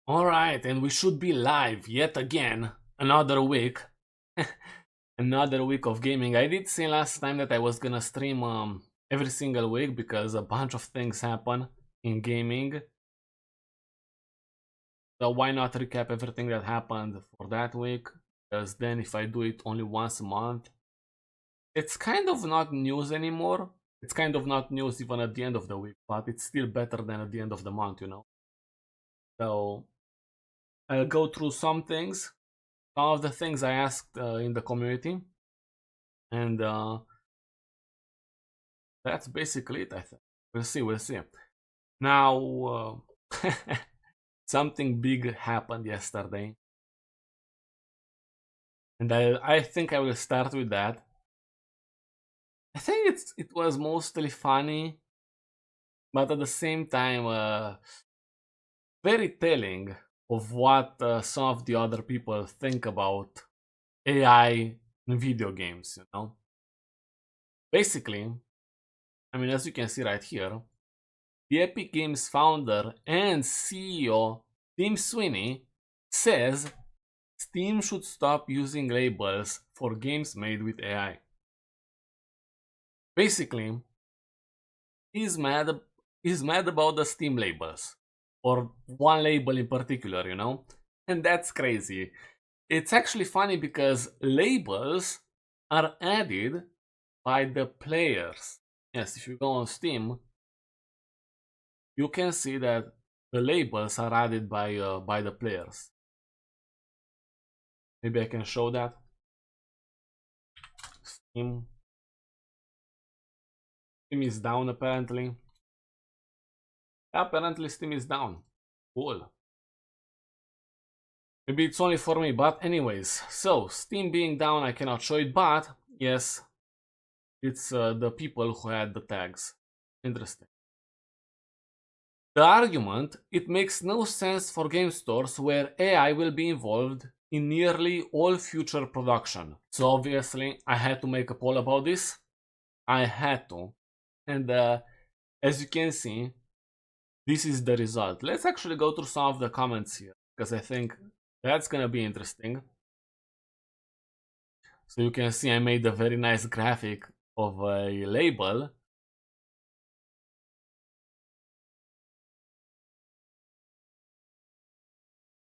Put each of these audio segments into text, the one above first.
Alright, and we should be live yet again. Another week. Another week of gaming. I did say last time that I was gonna stream every single week because a bunch of things happen in gaming. So why not recap everything that happened for that week? Because then if I do it only once a month, it's kind of not news anymore. It's kind of not news even at the end of the week, but it's still better than at the end of the month, you know? So I'll go through some things, some of the things I asked in the community, and that's basically it. I think we'll see. We'll see. Now, something big happened yesterday, and I think I will start with that. I think it was mostly funny, but at the same time, very telling of what some of the other people think about AI in video games. You know, basically, I mean, as you can see right here, the Epic Games founder and CEO Tim Sweeney says Steam should stop using labels for games made with AI. Basically, he's mad about the Steam labels, or one label in particular, you know? And that's crazy. It's actually funny because labels are added by the players. Yes, if you go on Steam, you can see that the labels are added by the players. Maybe I can show that. Steam is down apparently. Apparently Steam is down. Cool. Maybe it's only for me, but anyways. So, Steam being down, I cannot show it, but yes, it's the people who had the tags. Interesting. The argument, it makes no sense for game stores where AI will be involved in nearly all future production. So obviously, I had to make a poll about this. I had to. And as you can see, this is the result. Let's actually go through some of the comments here, because I think that's gonna be interesting. So you can see I made a very nice graphic of a label.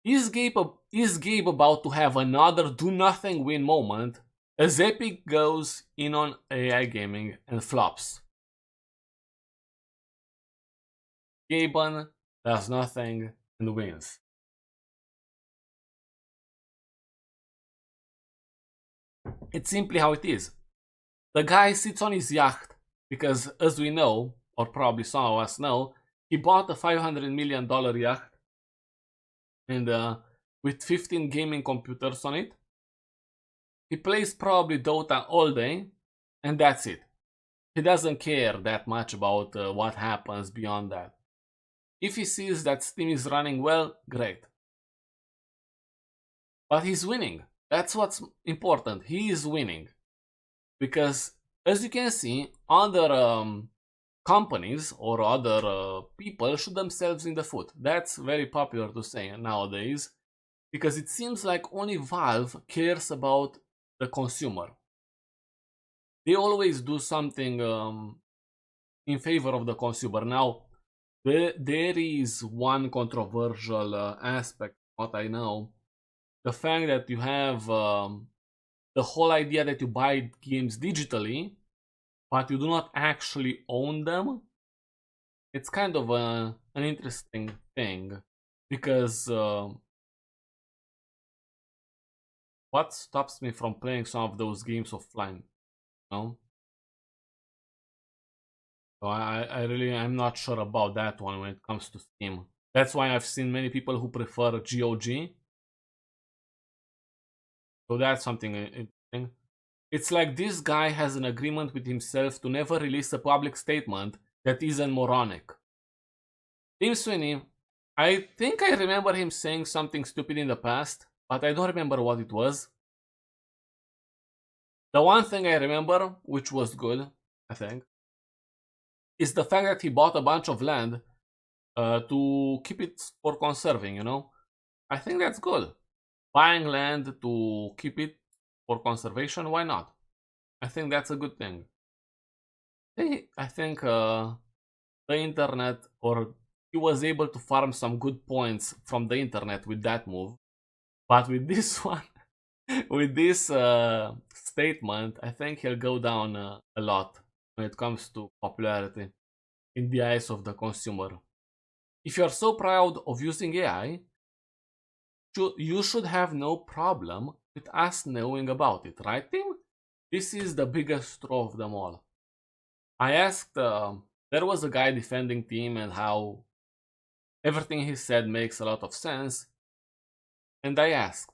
Is Gabe about to have another do-nothing win moment as Epic goes in on AI gaming and flops? Gaben does nothing and wins. It's simply how it is. The guy sits on his yacht because, as we know, or probably some of us know, he bought a $500 million yacht and with 15 gaming computers on it. He plays probably Dota all day, and that's it. He doesn't care that much about what happens beyond that. If he sees that Steam is running well, great. But he's winning. That's what's important. He is winning. Because, as you can see, other companies or other people shoot themselves in the foot. That's very popular to say nowadays. Because it seems like only Valve cares about the consumer. They always do something in favor of the consumer. Now, there is one controversial aspect, what I know. The fact that you have the whole idea that you buy games digitally, but you do not actually own them. It's kind of an interesting thing, because what stops me from playing some of those games offline? You know? So I'm not sure about that one when it comes to Steam. That's why I've seen many people who prefer GOG. So that's something interesting. It's like this guy has an agreement with himself to never release a public statement that isn't moronic. Tim Sweeney, I think I remember him saying something stupid in the past, but I don't remember what it was. The one thing I remember, which was good, I think, is the fact that he bought a bunch of land to keep it for conserving, you know? I think that's good. Buying land to keep it for conservation, why not? I think that's a good thing. I think the internet, or he was able to farm some good points from the internet with that move. But with this one, with this statement, I think he'll go down a lot when it comes to popularity in the eyes of the consumer. If you're so proud of using AI, you should have no problem with us knowing about it, right, Tim? This is the biggest straw of them all. I asked, there was a guy defending Tim and how everything he said makes a lot of sense, and I asked,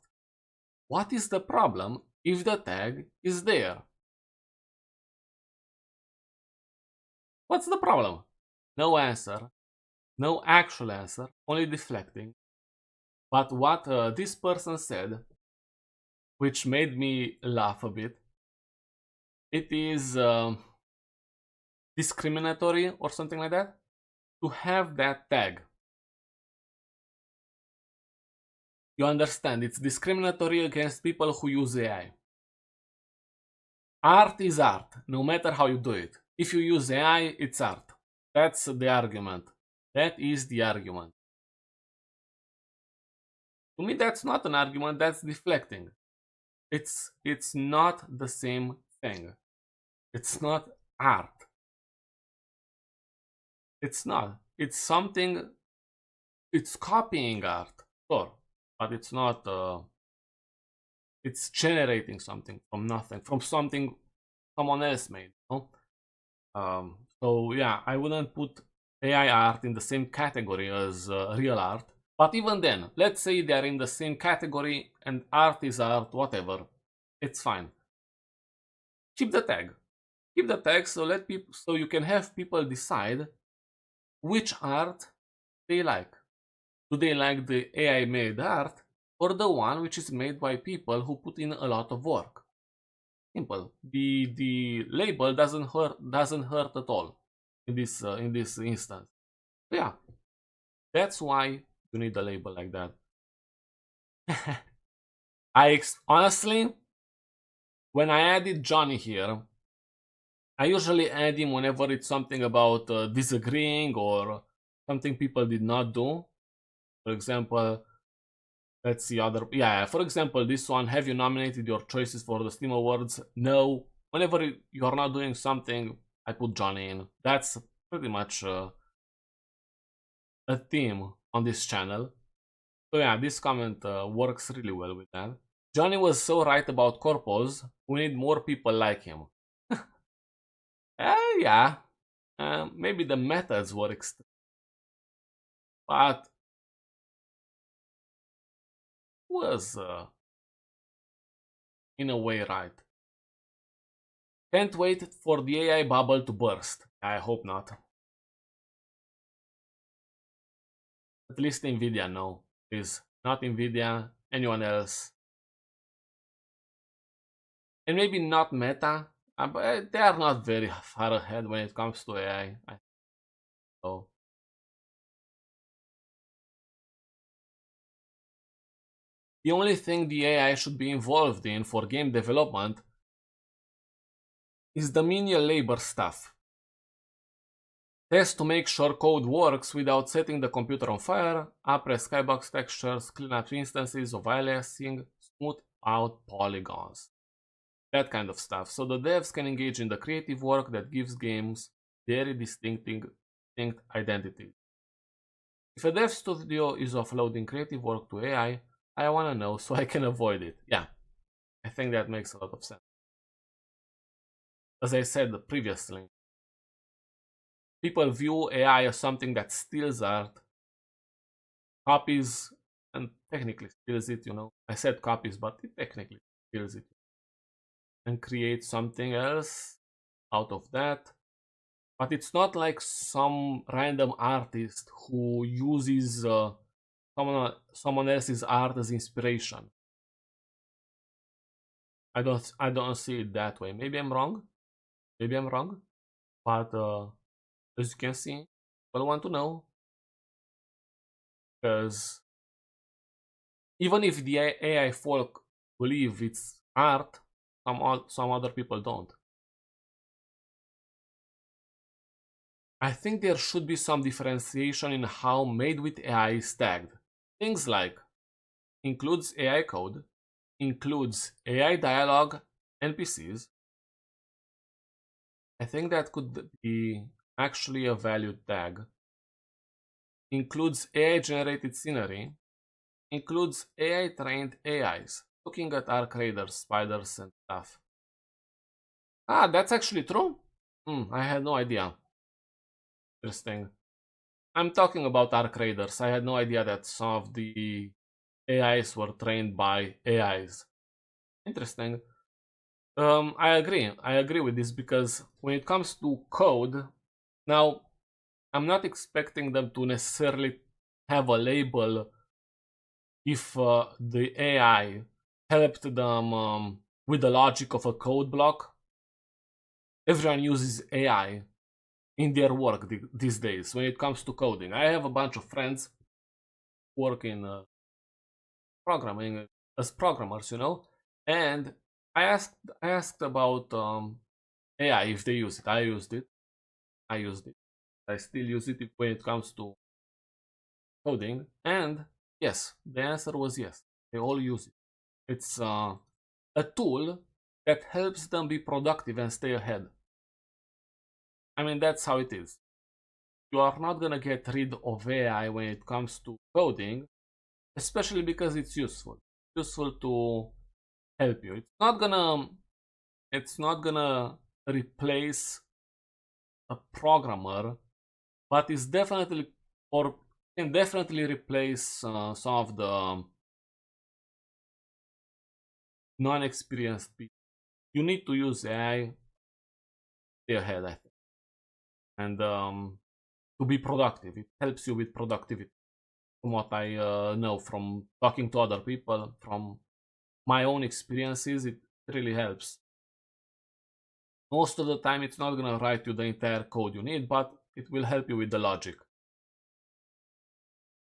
what is the problem if the tag is there? What's the problem? No answer, no actual answer, only deflecting. But what this person said, which made me laugh a bit, it is discriminatory or something like that to have that tag. You understand, it's discriminatory against people who use AI. Art is art, no matter how you do it. If you use AI, it's art. That's the argument. That is the argument. To me, that's not an argument, that's deflecting. It's not the same thing. It's not art. It's not. It's something. It's copying art, sure, but it's not. It's generating something from nothing, from something someone else made. You know? So yeah, I wouldn't put AI art in the same category as real art. But even then, let's say they're in the same category and art is art, whatever. It's fine. Keep the tag. Keep the tag so you can have people decide which art they like. Do they like the AI made art or the one which is made by people who put in a lot of work? Simple. The label doesn't hurt at all in this instance. So yeah, that's why you need a label like that. Honestly, when I added Johnny here, I usually add him whenever it's something about disagreeing or something people did not do. For example, let's see other. Yeah, for example, this one. Have you nominated your choices for the Steam Awards? No. Whenever you are not doing something, I put Johnny in. That's pretty much a theme on this channel. So yeah, this comment works really well with that. Johnny was so right about corpos. We need more people like him. Yeah. Maybe the methods were extreme, but was in a way right. Can't wait for the AI bubble to burst. I hope not. At least Nvidia, no. Please, not Nvidia, anyone else. And maybe not Meta, but they are not very far ahead when it comes to AI. So. The only thing the AI should be involved in for game development is the menial labor stuff. Test to make sure code works without setting the computer on fire, upres skybox textures, clean up instances of aliasing, smooth out polygons. That kind of stuff. So the devs can engage in the creative work that gives games very distinct identity. If a dev studio is offloading creative work to AI, I want to know so I can avoid it. Yeah, I think that makes a lot of sense. As I said previously, people view AI as something that steals art, copies, and technically steals it, you know. I said copies, but it technically steals it. And creates something else out of that. But it's not like some random artist who uses someone else's art as inspiration. I don't see it that way. Maybe I'm wrong. Maybe I'm wrong. But as you can see, people want to know because Even if the AI folk believe it's art, some other people don't. I think there should be some differentiation in how made with AI is tagged. Things like includes AI code, includes AI dialogue, NPCs. I think that could be actually a valued tag. Includes AI generated scenery, includes AI trained AIs, looking at arc raiders, spiders, and stuff. Ah, that's actually true? I had no idea. Interesting. I'm talking about arc raiders. I had no idea that some of the AIs were trained by AIs. Interesting. I agree. I agree with this because when it comes to code, now I'm not expecting them to necessarily have a label if the AI helped them with the logic of a code block. Everyone uses AI in their work these days when it comes to coding. I have a bunch of friends work in programming as programmers, and I asked about AI if they use it. I used it. I used it. I still use it when it comes to coding, and yes, the answer was yes. They all use it. It's a tool that helps them be productive and stay ahead. I mean, that's how it is. You are not gonna get rid of AI when it comes to coding, especially because it's useful. Useful to help you. It's not gonna replace a programmer, but it's definitely or can definitely replace some of the non-experienced people. You need to use AI, stay ahead, I think, and to be productive. It helps you with productivity. From what I know from talking to other people, from my own experiences, it really helps. Most of the time, it's not gonna write you the entire code you need, but it will help you with the logic.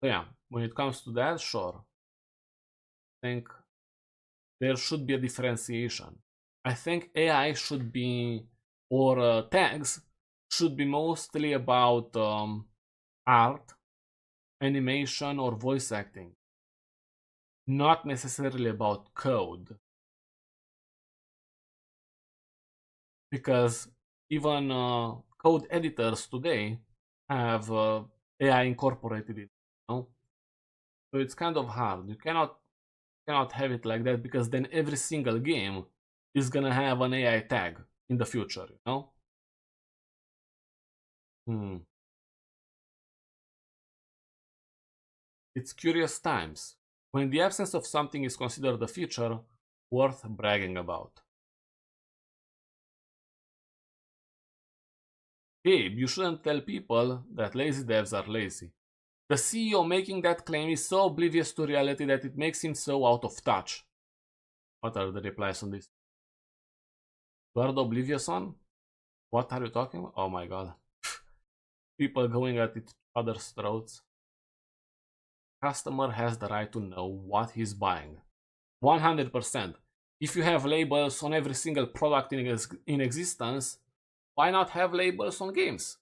So yeah, when it comes to that, sure. I think there should be a differentiation. I think AI should be, or tags should be mostly about art, animation, or voice acting, not necessarily about code. Because even code editors today have AI incorporated in, so it's kind of hard. You cannot have it like that because then every single game is gonna have an AI tag in the future. Hmm. It's curious times when the absence of something is considered a feature worth bragging about. Gabe, you shouldn't tell people that lazy devs are lazy. The CEO making that claim is so oblivious to reality that it makes him so out of touch. What are the replies on this? Word oblivious on? What are you talking about? Oh my god. People going at each other's throats. Customer has the right to know what he's buying. 100%. If you have labels on every single product in existence, why not have labels on games?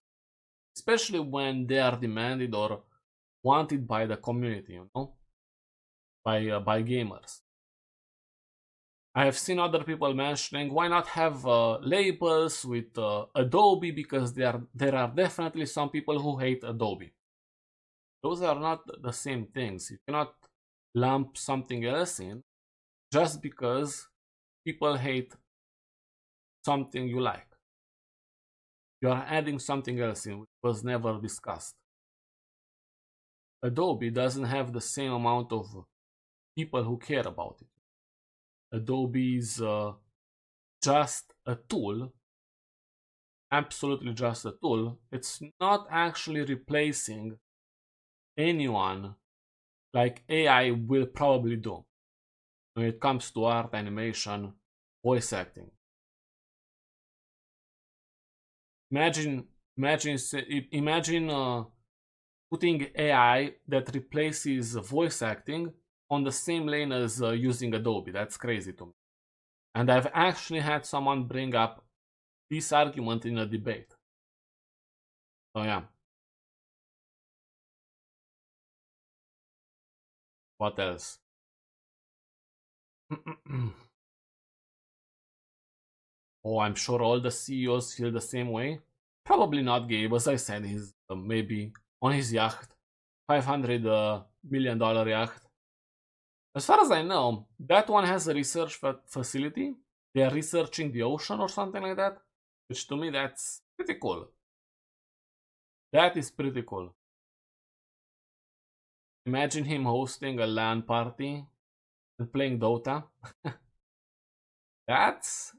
Especially when they are demanded or wanted by the community, by gamers. I have seen other people mentioning why not have labels with Adobe because there are definitely some people who hate Adobe. Those are not the same things. You cannot lump something else in just because people hate something you like. You are adding something else in which was never discussed. Adobe doesn't have the same amount of people who care about it. Adobe is just a tool, absolutely just a tool. It's not actually replacing anyone like AI will probably do when it comes to art, animation, voice acting. Imagine putting AI that replaces voice acting on the same lane as using Adobe. That's crazy to me. And I've actually had someone bring up this argument in a debate. So yeah. What else? Oh, I'm sure all the CEOs feel the same way. Probably not Gabe, as I said, he's maybe on his yacht, $500 million yacht. As far as I know, that one has a research facility. They are researching the ocean or something like that, which to me that's pretty cool. That is pretty cool. Imagine him hosting a LAN party and playing Dota. That's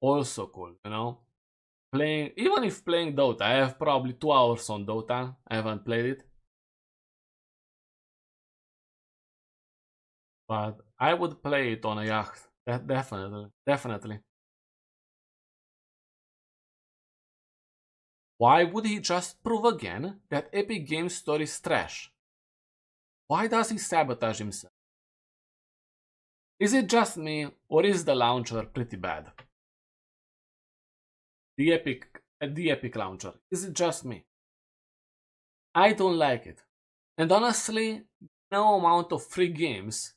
also cool, you know? Even if playing Dota, I have probably 2 hours on Dota. I haven't played it. But I would play it on a yacht. That definitely. Why would he just prove again that Epic Games Store is trash? Why does he sabotage himself? Is it just me, or is the launcher pretty bad? The Epic launcher. Is it just me? I don't like it. And honestly, no amount of free games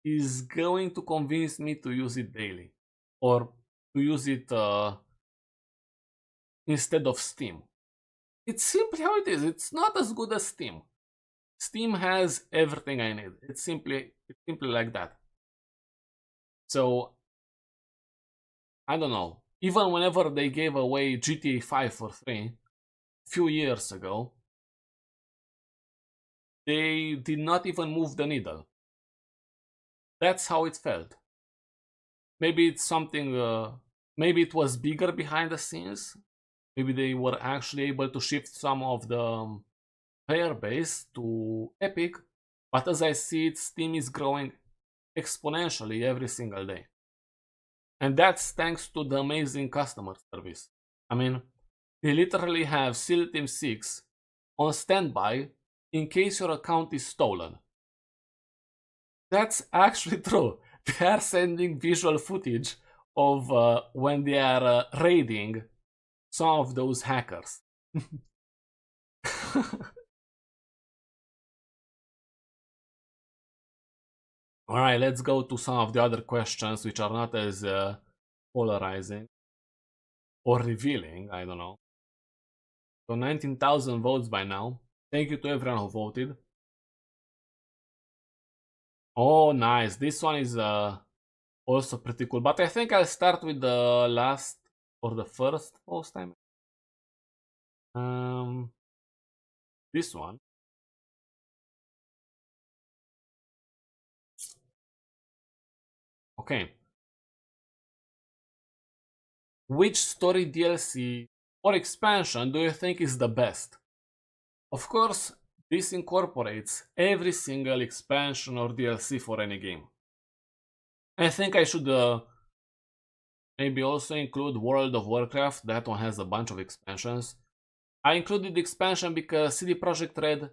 is going to convince me to use it daily. Or to use it instead of Steam. It's simply how it is. It's not as good as Steam. Steam has everything I need. It's simply like that. So, I don't know. Even whenever they gave away GTA 5 for free, a few years ago, they did not even move the needle. That's how it felt. Maybe it's something, maybe it was bigger behind the scenes. Maybe they were actually able to shift some of the player base to Epic. But as I see it, Steam is growing exponentially every single day. And that's thanks to the amazing customer service. I mean, they literally have SEAL Team 6 on standby in case your account is stolen. That's actually true. They are sending visual footage of when they are raiding some of those hackers. Alright, let's go to some of the other questions which are not as polarizing or revealing, I don't know. So 19,000 votes by now. Thank you to everyone who voted. Oh, nice. This one is also pretty cool. But I think I'll start with the last or the first post time. This one. Okay. Which story DLC or expansion do you think is the best? Of course, this incorporates every single expansion or DLC for any game. I think I should maybe also include World of Warcraft. That one has a bunch of expansions. I included the expansion because CD Projekt Red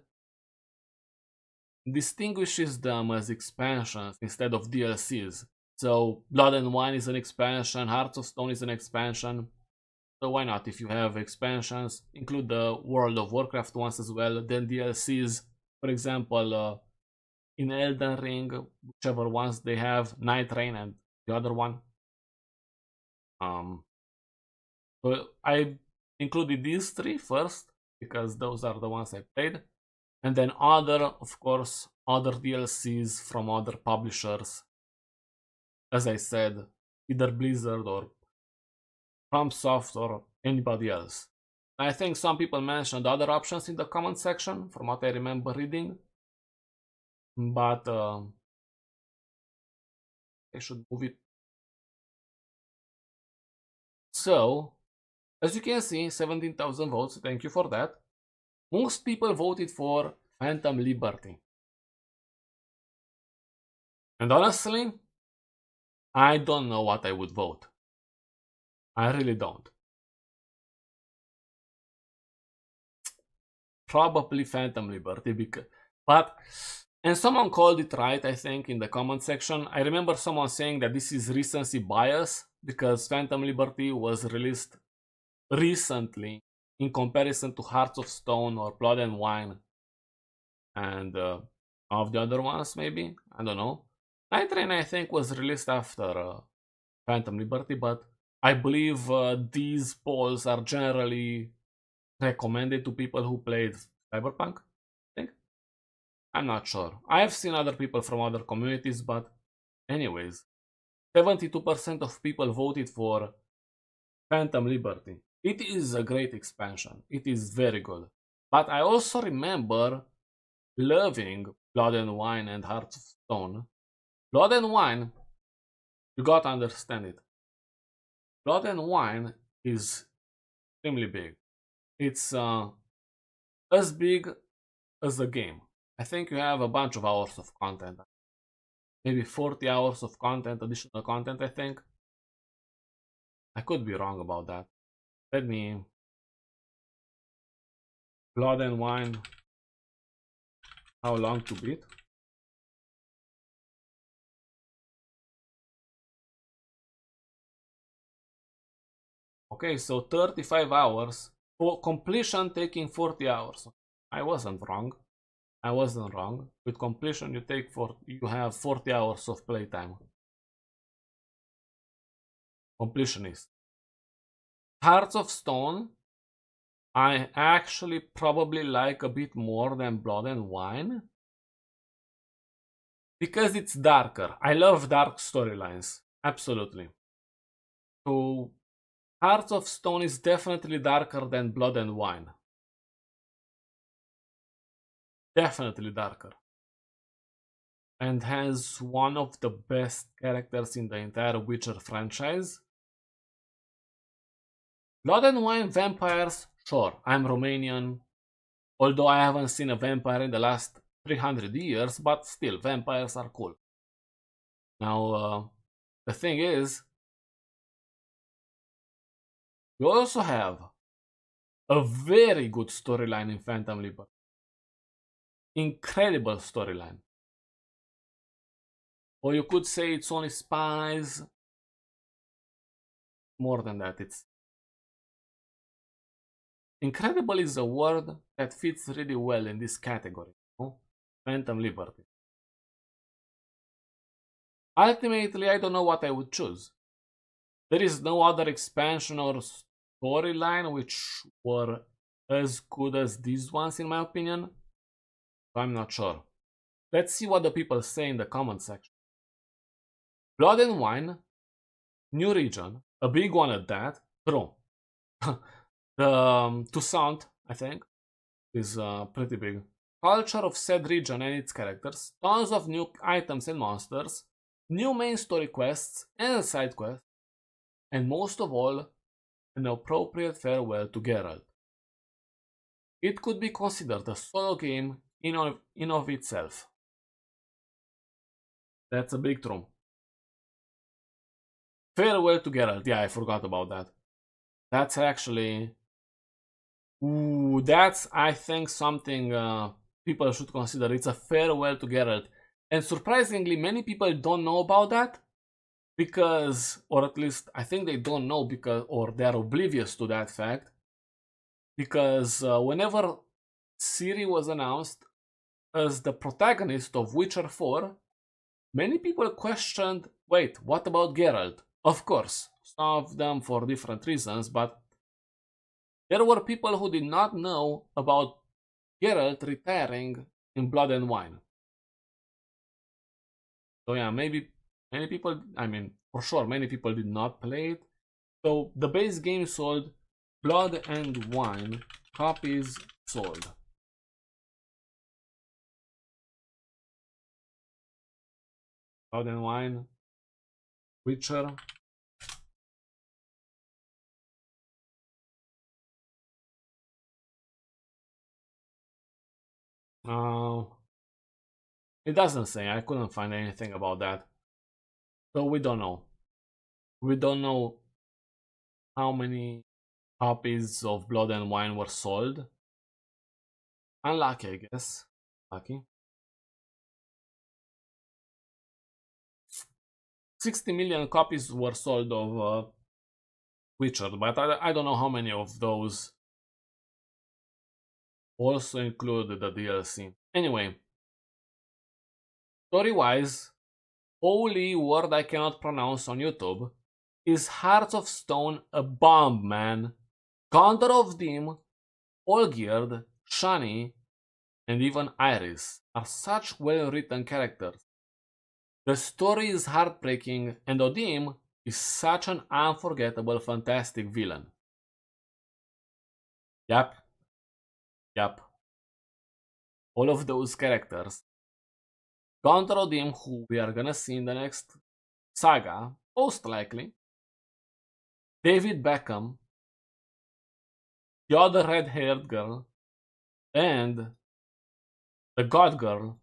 distinguishes them as expansions instead of DLCs. So Blood and Wine is an expansion, Hearts of Stone is an expansion. So why not, if you have expansions, include the World of Warcraft ones as well, then DLCs, for example, in Elden Ring, whichever ones they have, Night Rain and the other one. So I included these 3 first, because those are the ones I played. And then of course, other DLCs from other publishers. As I said, either Blizzard or FromSoft or anybody else. I think some people mentioned other options in the comment section, from what I remember reading. But I should move it. So, as you can see, 17,000 votes, thank you for that. Most people voted for Phantom Liberty. And honestly, I don't know what I would vote. I really don't. Probably Phantom Liberty, but And someone called it right, I think, in the comment section. I remember someone saying that this is recency bias because Phantom Liberty was released recently in comparison to Hearts of Stone or Blood and Wine and of the other ones, maybe. I don't know. Night Train, I think, was released after Phantom Liberty, but I believe these polls are generally recommended to people who played Cyberpunk. I think. I'm not sure. I've seen other people from other communities, but anyways, 72% of people voted for Phantom Liberty. It is a great expansion. It is very good. But I also remember loving Blood and Wine and Hearts of Stone. Blood and Wine, you gotta understand it. Blood and Wine is extremely big. It's as big as the game. I think you have a bunch of hours of content. Maybe 40 hours of content, additional content, I think. I could be wrong about that. Let me... Blood and Wine. How long to beat? Okay, so 35 hours. For completion taking 40 hours. I wasn't wrong. I wasn't wrong. With completion you have 40 hours of playtime. Completionist. Hearts of Stone, I actually probably like a bit more than Blood and Wine. Because it's darker. I love dark storylines. Absolutely. So Hearts of Stone is definitely darker than Blood and Wine. Definitely darker. And has one of the best characters in the entire Witcher franchise. Blood and Wine vampires, sure, I'm Romanian. Although I haven't seen a vampire in the last 300 years, but still, vampires are cool. Now, the thing is, you also have a very good storyline in Phantom Liberty. Incredible storyline. Or you could say it's only spies. More than that, it's... Incredible is a word that fits really well in this category. Phantom Liberty. Ultimately, I don't know what I would choose. There is no other expansion or storyline which were as good as these ones in my opinion. I'm not sure. Let's see what the people say in the comment section. Blood and Wine, new region, a big one at that. True. The Toussaint, I think, is pretty big. Culture of said region and its characters, tons of new items and monsters, new main story quests and side quests, and most of all, an appropriate farewell to Geralt. It could be considered a solo game in of itself. That's a big true. Farewell to Geralt, yeah, I forgot about that. That's actually... Ooh, that's, I think, something people should consider. It's a farewell to Geralt. And surprisingly, many people don't know about that. Because, or at least, I think they don't know because, or they're oblivious to that fact. Because whenever Ciri was announced as the protagonist of Witcher 4, many people questioned, wait, what about Geralt? Of course, some of them for different reasons, but there were people who did not know about Geralt retiring in Blood and Wine. So yeah, maybe many people, I mean, for sure, many people did not play it. So the base game sold Blood and Wine copies sold. Blood and Wine, Witcher. It doesn't say. I couldn't find anything about that. So we don't know. We don't know how many copies of Blood and Wine were sold. Unlucky, I guess. Lucky. 60 million copies were sold of Witcher, but I don't know how many of those also included the DLC. Anyway, story-wise, holy word I cannot pronounce on YouTube, is Hearts of Stone a bomb, man. Gaunter of Doom, Olgierd, Shani, and even Iris are such well-written characters. The story is heartbreaking, and Odim is such an unforgettable, fantastic villain. Yep. All of those characters. Gaunter Odim, who we are gonna see in the next saga, most likely. David Beckham, the other red-haired girl, and the God Girl,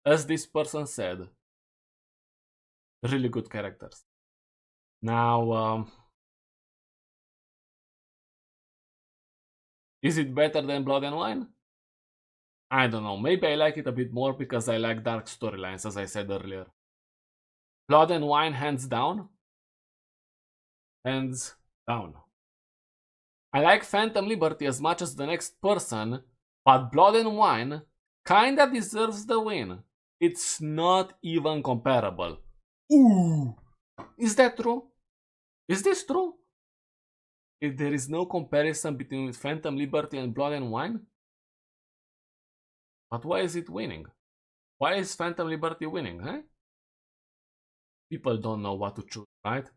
as this person said. Really good characters. Now, is it better than Blood and Wine? I don't know. Maybe I like it a bit more because I like dark storylines, as I said earlier. Blood and Wine, hands down. Hands down. I like Phantom Liberty as much as the next person, but Blood and Wine kinda deserves the win. It's not even comparable. Ooh! Is that true? Is this true? If there is no comparison between Phantom Liberty and Blood and Wine? But why is it winning? Why is Phantom Liberty winning, huh? People don't know what to choose, right?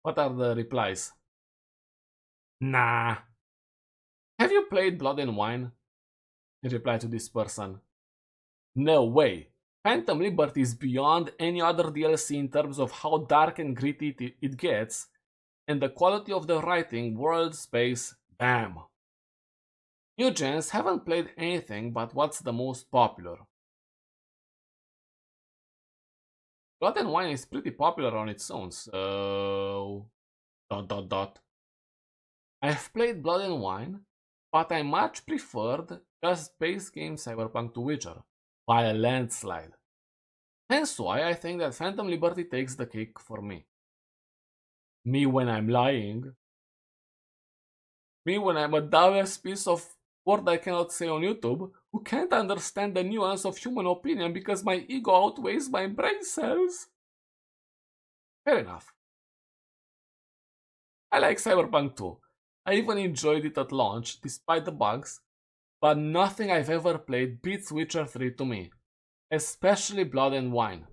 What are the replies? Nah. Have you played Blood and Wine? In reply to this person. No way. Phantom Liberty is beyond any other DLC in terms of how dark and gritty it gets, and the quality of the writing, world, space, bam. New gens haven't played anything but what's the most popular. Blood and Wine is pretty popular on its own, so... I've played Blood and Wine, but I much preferred just base game Cyberpunk to Witcher, by a landslide. Hence why I think that Phantom Liberty takes the cake for me. Me when I'm lying. Me when I'm a dumbass piece of word I cannot say on YouTube, who can't understand the nuance of human opinion because my ego outweighs my brain cells. Fair enough. I like Cyberpunk 2. I even enjoyed it at launch, despite the bugs, but nothing I've ever played beats Witcher 3 to me, especially Blood and Wine.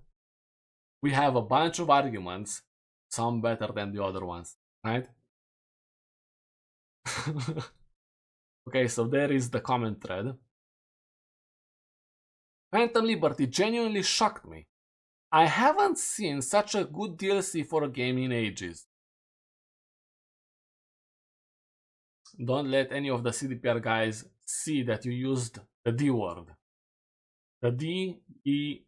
We have a bunch of arguments, some better than the other ones, right? Okay, so there is the comment thread. Phantom Liberty genuinely shocked me. I haven't seen such a good DLC for a game in ages. Don't let any of the CDPR guys see that you used the D word. The DLC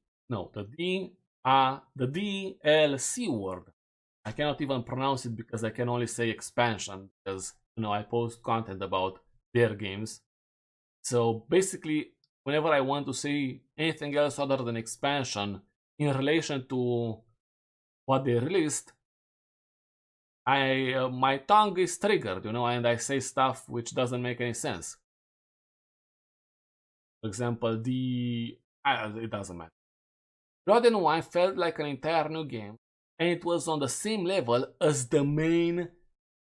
word. I cannot even pronounce it because I can only say expansion because, you know, I post content about their games. So basically, whenever I want to say anything else other than expansion in relation to what they released, my tongue is triggered, you know, and I say stuff which doesn't make any sense. For example, it doesn't matter. Blood and Wine felt like an entire new game, and it was on the same level as the main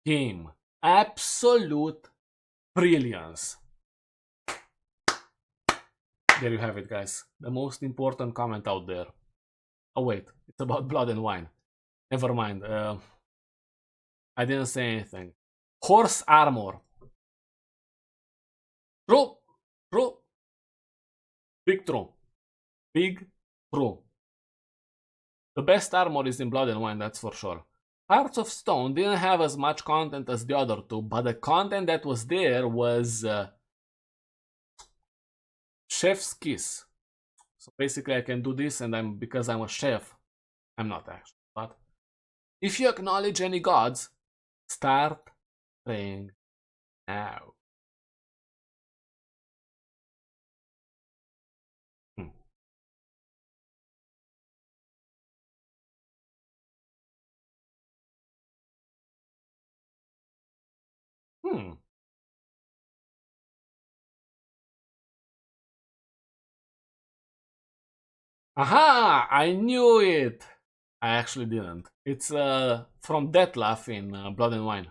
game. Absolute brilliance. There you have it, guys. The most important comment out there. Oh wait, it's about Blood and Wine. Never mind. I didn't say anything. Horse armor. True. True. Big true. Big true. The best armor is in Blood and Wine, that's for sure. Hearts of Stone didn't have as much content as the other two, but the content that was there was chef's kiss. So basically I can do this and because I'm a chef, I'm not actually, but if you acknowledge any gods, start praying now. Aha! I knew it! I actually didn't. It's from Detlef in Blood and Wine.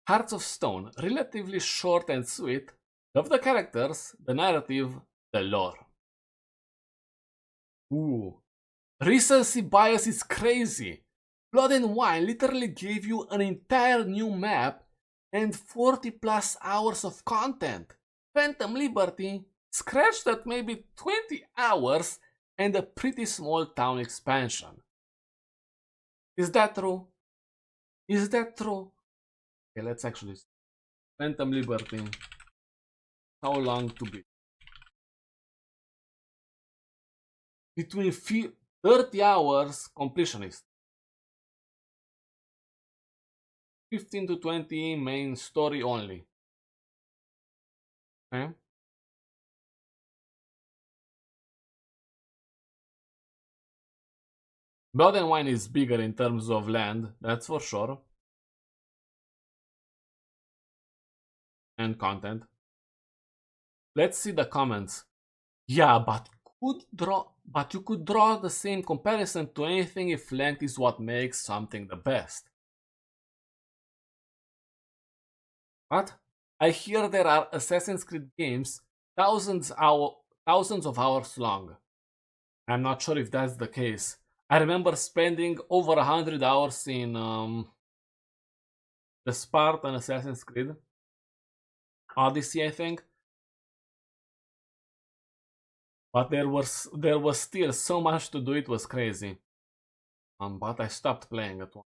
Hearts of Stone, relatively short and sweet. Love the characters, the narrative, the lore. Ooh. Recency bias is crazy. Blood and Wine literally gave you an entire new map and 40 plus hours of content. Phantom Liberty scratched at maybe 20 hours and a pretty small town expansion. Is that true? Is that true? Okay, let's actually see. Phantom Liberty. How long to beat? Between 30 hours completionist. 15 to 20 main story only. Okay? Blood and Wine is bigger in terms of land, that's for sure. And content. Let's see the comments. Yeah, but you could draw the same comparison to anything if length is what makes something the best. What? I hear there are Assassin's Creed games thousands of hours long. I'm not sure if that's the case. I remember spending over 100 hours in the Spartan Assassin's Creed Odyssey, I think. But there was still so much to do, it was crazy. But I stopped playing at one.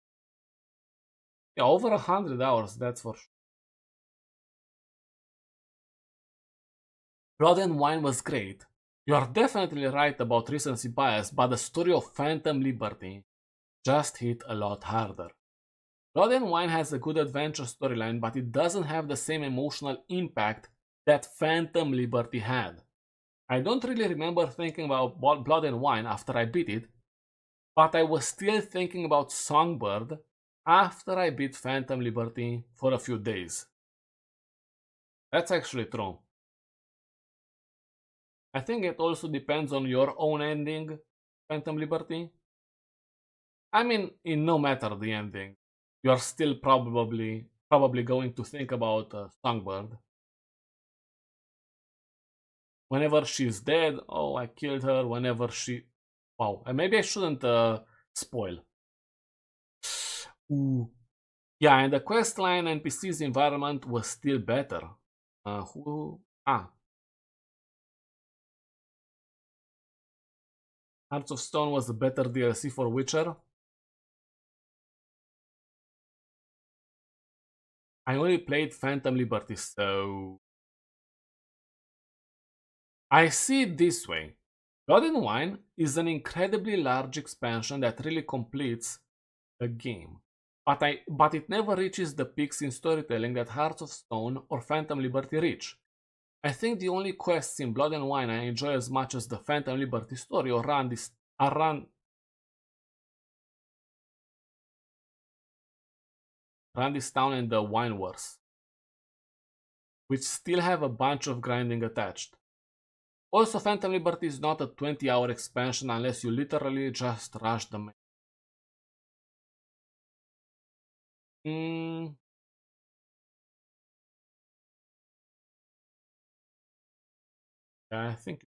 Yeah, over 100 hours, that's for sure. Blood and Wine was great. You are definitely right about recency bias, but the story of Phantom Liberty just hit a lot harder. Blood and Wine has a good adventure storyline, but it doesn't have the same emotional impact that Phantom Liberty had. I don't really remember thinking about Blood and Wine after I beat it, but I was still thinking about Songbird after I beat Phantom Liberty for a few days. That's actually true. I think it also depends on your own ending, Phantom Liberty. I mean, in no matter the ending, you're still probably going to think about Songbird. Whenever she's dead, oh, I killed her. Whenever she, wow, and maybe I shouldn't spoil. Ooh. Yeah, and the questline NPC's environment was still better. Who? Hearts of Stone was a better DLC for Witcher. I only played Phantom Liberty, so I see it this way. Blood and Wine is an incredibly large expansion that really completes the game. But it never reaches the peaks in storytelling that Hearts of Stone or Phantom Liberty reach. I think the only quests in Blood and Wine I enjoy as much as the Phantom Liberty story are run this town and the Wine Wars, which still have a bunch of grinding attached. Also, Phantom Liberty is not a 20-hour expansion unless you literally just rush the main. Yeah, I think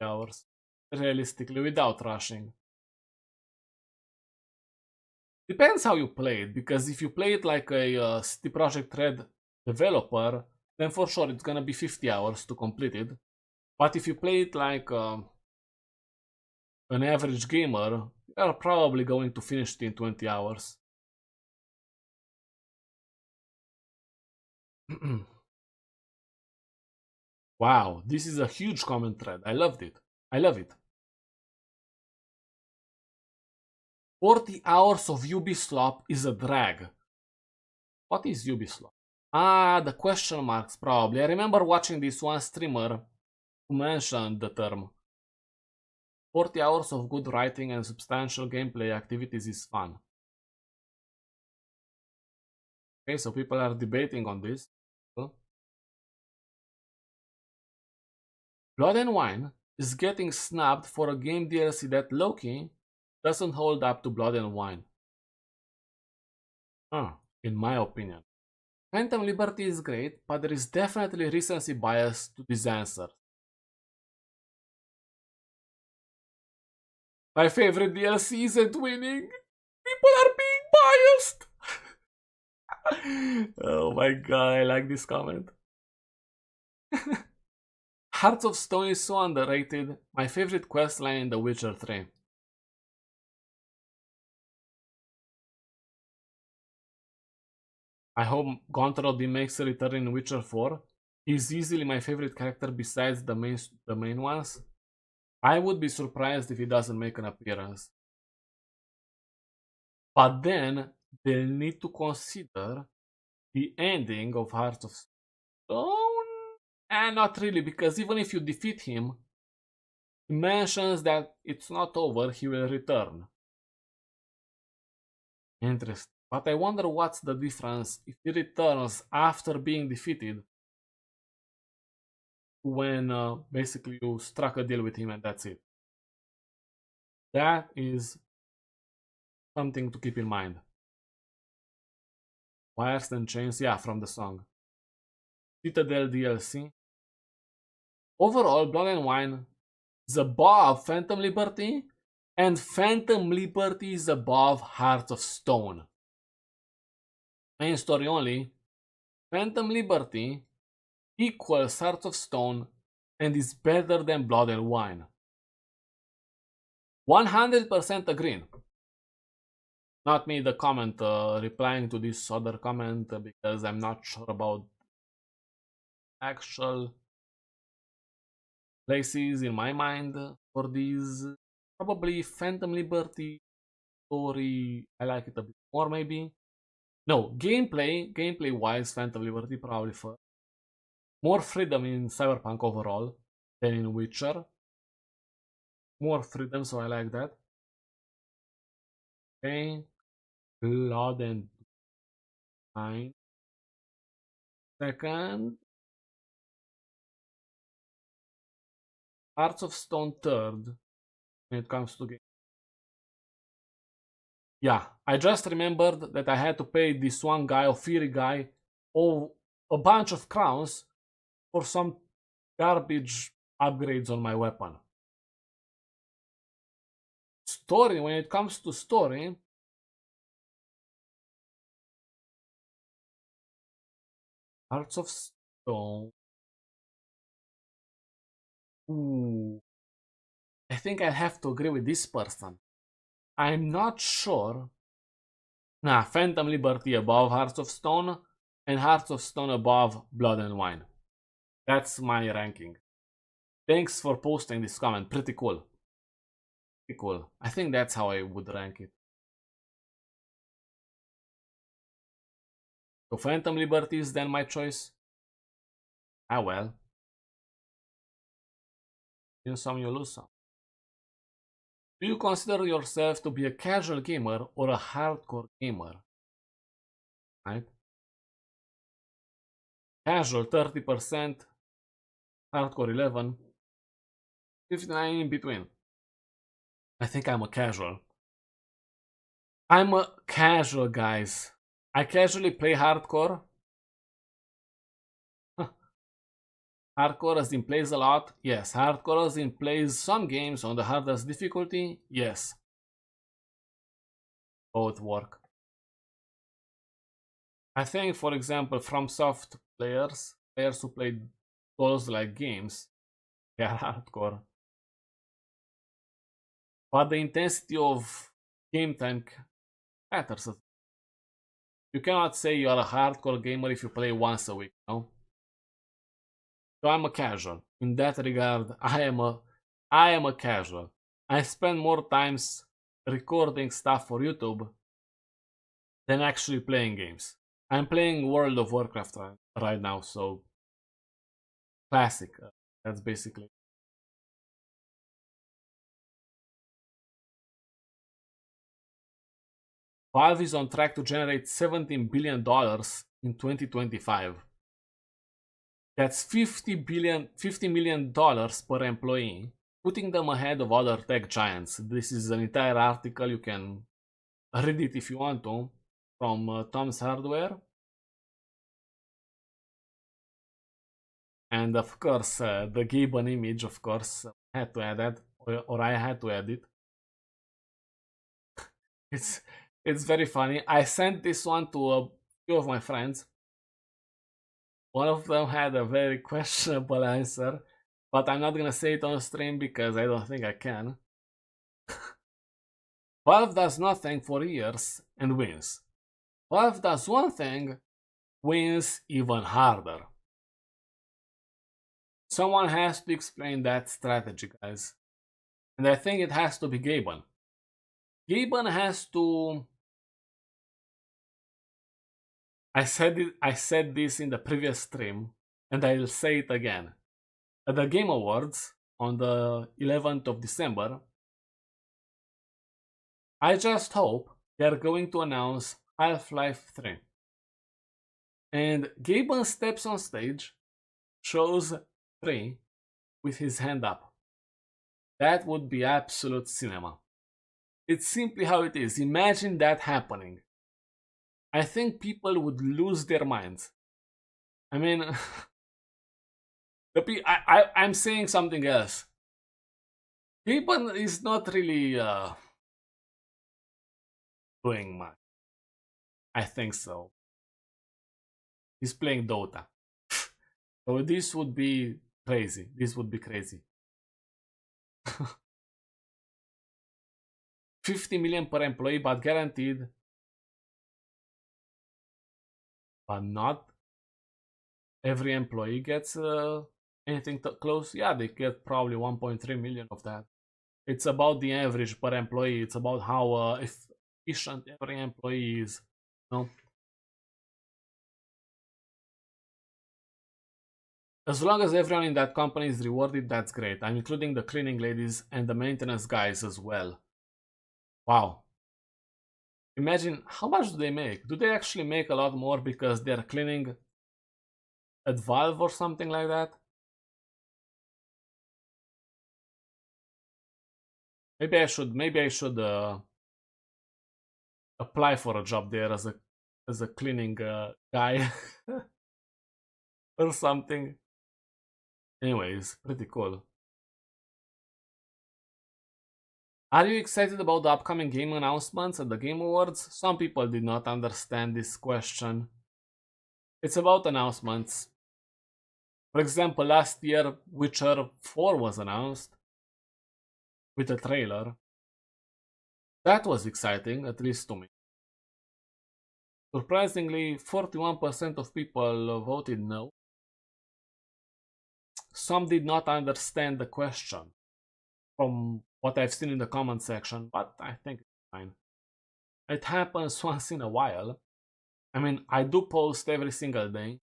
20 hours, realistically, without rushing. Depends how you play it, because if you play it like a CD Projekt Red developer, then for sure it's gonna be 50 hours to complete it. But if you play it like an average gamer, you're probably going to finish it in 20 hours. Wow, this is a huge comment thread. I loved it. I love it. 40 hours of Ubislop is a drag. What is Ubislop? Ah, the question marks, probably. I remember watching this one streamer who mentioned the term. 40 hours of good writing and substantial gameplay activities is fun. Okay, so people are debating on this. Blood and Wine is getting snubbed for a game DLC that Loki doesn't hold up to Blood and Wine. In my opinion. Phantom Liberty is great, but there is definitely recency bias to this answer. My favorite DLC isn't winning. People are being biased. Oh my god, I like this comment. Hearts of Stone is so underrated. My favorite questline in The Witcher 3. I hope Gontrod makes a return in Witcher 4. He's easily my favorite character besides the main ones. I would be surprised if he doesn't make an appearance. But then they'll need to consider the ending of Hearts of Stone. And not really, because even if you defeat him, he mentions that it's not over, he will return. Interesting. But I wonder what's the difference if he returns after being defeated when basically you struck a deal with him and that's it. That is something to keep in mind. Wires and Chains, yeah, from the song. Citadel DLC. Overall, Blood and Wine is above Phantom Liberty, and Phantom Liberty is above Hearts of Stone. Main story only, Phantom Liberty equals Hearts of Stone and is better than Blood and Wine. 100% agreed. Not me, the comment, replying to this other comment because I'm not sure about actual places in my mind for these. Probably Phantom Liberty story, I like it a bit more maybe. No, gameplay wise, Phantom Liberty probably first. More freedom in Cyberpunk overall than in Witcher. More freedom, so I like that. Okay. Blood and Wine. Second. Hearts of Stone third when it comes to game. Yeah, I just remembered that I had to pay this one guy, Ophiri guy, a bunch of crowns for some garbage upgrades on my weapon. Story, when it comes to story, Hearts of Stone. Ooh. I think I have to agree with this person. I'm not sure. Nah, Phantom Liberty above Hearts of Stone, and Hearts of Stone above Blood and Wine. That's my ranking. Thanks for posting this comment. Pretty cool. Pretty cool. I think that's how I would rank it. So Phantom Liberty is then my choice. Ah well. Win some, you lose some. Do you consider yourself to be a casual gamer or a hardcore gamer? Right? Casual 30%, hardcore 11, 59 in between. I think I'm a casual. I'm a casual, guys. I casually play hardcore. Hardcore as in plays a lot? Yes. Hardcore as in plays some games on the hardest difficulty? Yes. Both work. I think, for example, FromSoft players who play Souls-like games, they are hardcore. But the intensity of game time matters. You cannot say you are a hardcore gamer if you play once a week, no? So I'm a casual. In that regard, I am a casual. I spend more times recording stuff for YouTube than actually playing games. I'm playing World of Warcraft right now, so classic. That's basically. Valve is on track to generate $17 billion in 2025. That's $50 million per employee, putting them ahead of other tech giants. This is an entire article. You can read it if you want to, from Tom's Hardware. And of course, the Gibbon image, of course, I had to add that, or I had to add it. It's very funny. I sent this one to a few of my friends. One of them had a very questionable answer, but I'm not gonna say it on stream because I don't think I can. Valve does nothing for years and wins. Valve does one thing, wins even harder. Someone has to explain that strategy, guys. And I think it has to be Gaben. Gaben has to... I said this in the previous stream, and I'll say it again. At the Game Awards on the 11th of December, I just hope they're going to announce Half-Life 3. And Gaben steps on stage, shows 3 with his hand up. That would be absolute cinema. It's simply how it is. Imagine that happening. I think people would lose their minds. I mean, I'm saying something else. Gaben is not really doing much. I think so. He's playing Dota. So this would be crazy. This would be crazy. 50 million per employee, but guaranteed. But not every employee gets anything close. Yeah, they get probably 1.3 million of that. It's about the average per employee. It's about how efficient every employee is. No. As long as everyone in that company is rewarded, that's great. I'm including the cleaning ladies and the maintenance guys as well. Wow. Imagine, how much do they make? Do they actually make a lot more because they're cleaning at Valve or something like that? Maybe I should apply for a job there as a cleaning guy or something. Anyways, pretty cool. Are you excited about the upcoming game announcements at the Game Awards? Some people did not understand this question. It's about announcements. For example, last year Witcher 4 was announced with a trailer. That was exciting, at least to me. Surprisingly, 41% of people voted no. Some did not understand the question from what I've seen in the comment section, but I think it's fine. It happens once in a while. I mean, I do post every single day,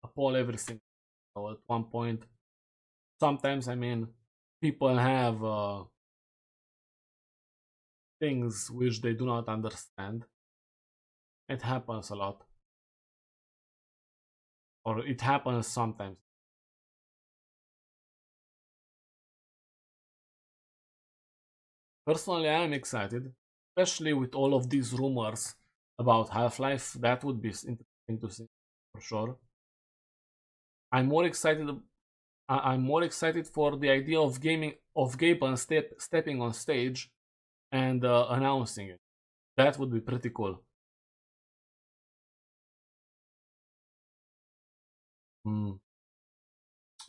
a poll every single day. So at one point, sometimes, I mean, people have things which they do not understand. It happens a lot. Or it happens sometimes. Personally, I am excited, especially with all of these rumors about Half-Life. That would be interesting to see, for sure. I'm more excited for the idea of Gaben stepping on stage and announcing it. That would be pretty cool.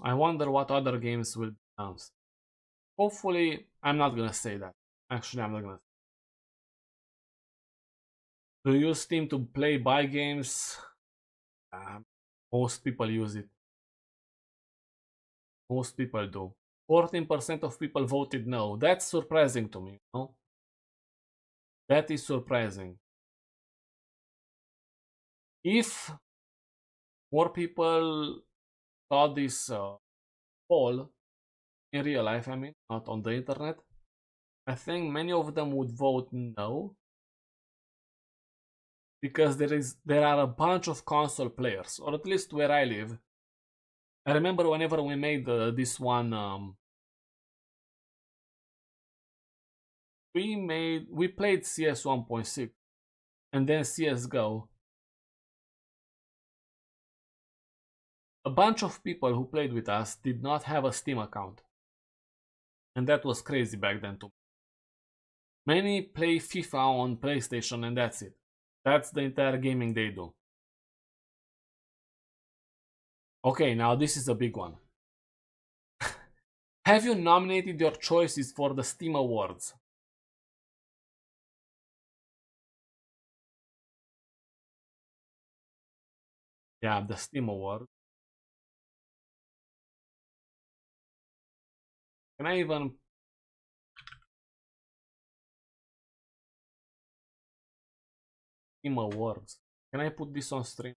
I wonder what other games will be announced. Hopefully, I'm not gonna say that. Actually, I'm not gonna. Do you use Steam to play buy games? Most people use it. Most people do. 14% of people voted no. That's surprising to me, no? That is surprising. If more people saw this poll in real life, I mean, not on the internet, I think many of them would vote no. Because there are a bunch of console players, or at least where I live, I remember whenever we made this one, we played CS 1.6 and then CS:GO. A bunch of people who played with us did not have a Steam account, and that was crazy back then too. Many play FIFA on PlayStation and that's it. That's the entire gaming they do. Okay, now this is a big one. Have you nominated your choices for the Steam Awards? Yeah, the Steam Award. Can I even... Steam Awards. Can I put this on stream?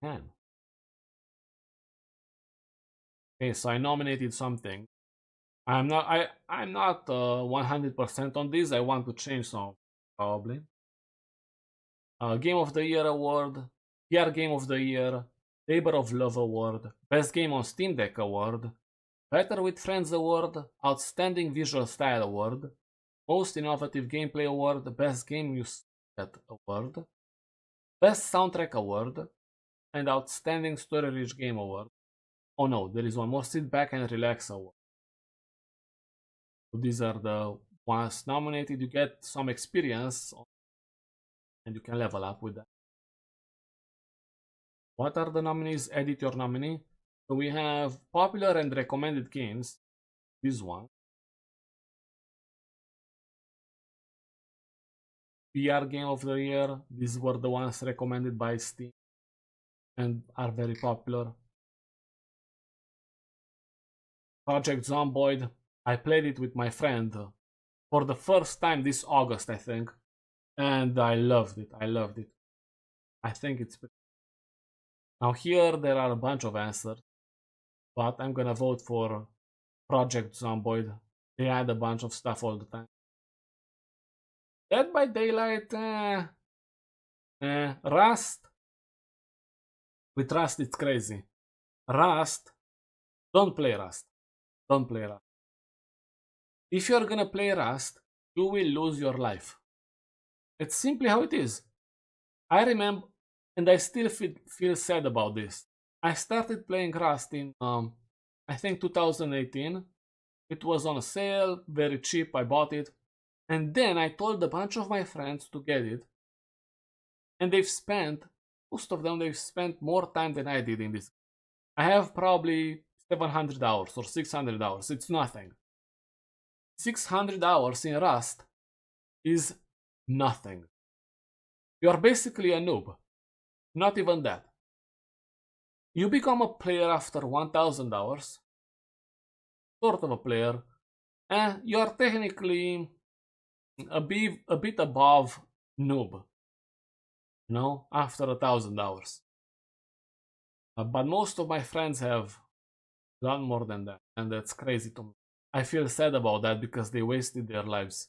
Can. Okay, so I nominated something. I'm not 100% on this. I want to change some probably. Game of the Year award, PR Game of the Year, Labor of Love award, Best Game on Steam Deck award, Better with Friends award, Outstanding Visual Style award, Most Innovative Gameplay award, Best Game Use award, Best Soundtrack award, and Outstanding Story Rich Game award. Oh no, there is one more, Sit Back and Relax award. So these are the ones nominated. You get some experience and you can level up with that. What are the nominees? Edit your nominee. So we have popular and recommended games. This one. PR Game of the Year. These were the ones recommended by Steam and are very popular. Project Zomboid. I played it with my friend for the first time this August, I think, and I loved it. I think it's pretty. Now here there are a bunch of answers, but I'm gonna vote for Project Zomboid. They add a bunch of stuff all the time. Dead by Daylight, Rust. With Rust it's crazy. Rust, don't play Rust. Don't play Rust. If you're gonna play Rust, you will lose your life. It's simply how it is. I remember, and I still feel sad about this. I started playing Rust in, I think 2018. It was on a sale, very cheap, I bought it. And then I told a bunch of my friends to get it. And most of them, they've spent more time than I did in this. I have probably 700 hours or 600 hours. It's nothing. 600 hours in Rust is nothing. You are basically a noob. Not even that. You become a player after 1000 hours. Sort of a player. And you are technically a bit above noob. You know, after 1000 hours. But most of my friends have done more than that. And that's crazy to me. I feel sad about that because they wasted their lives.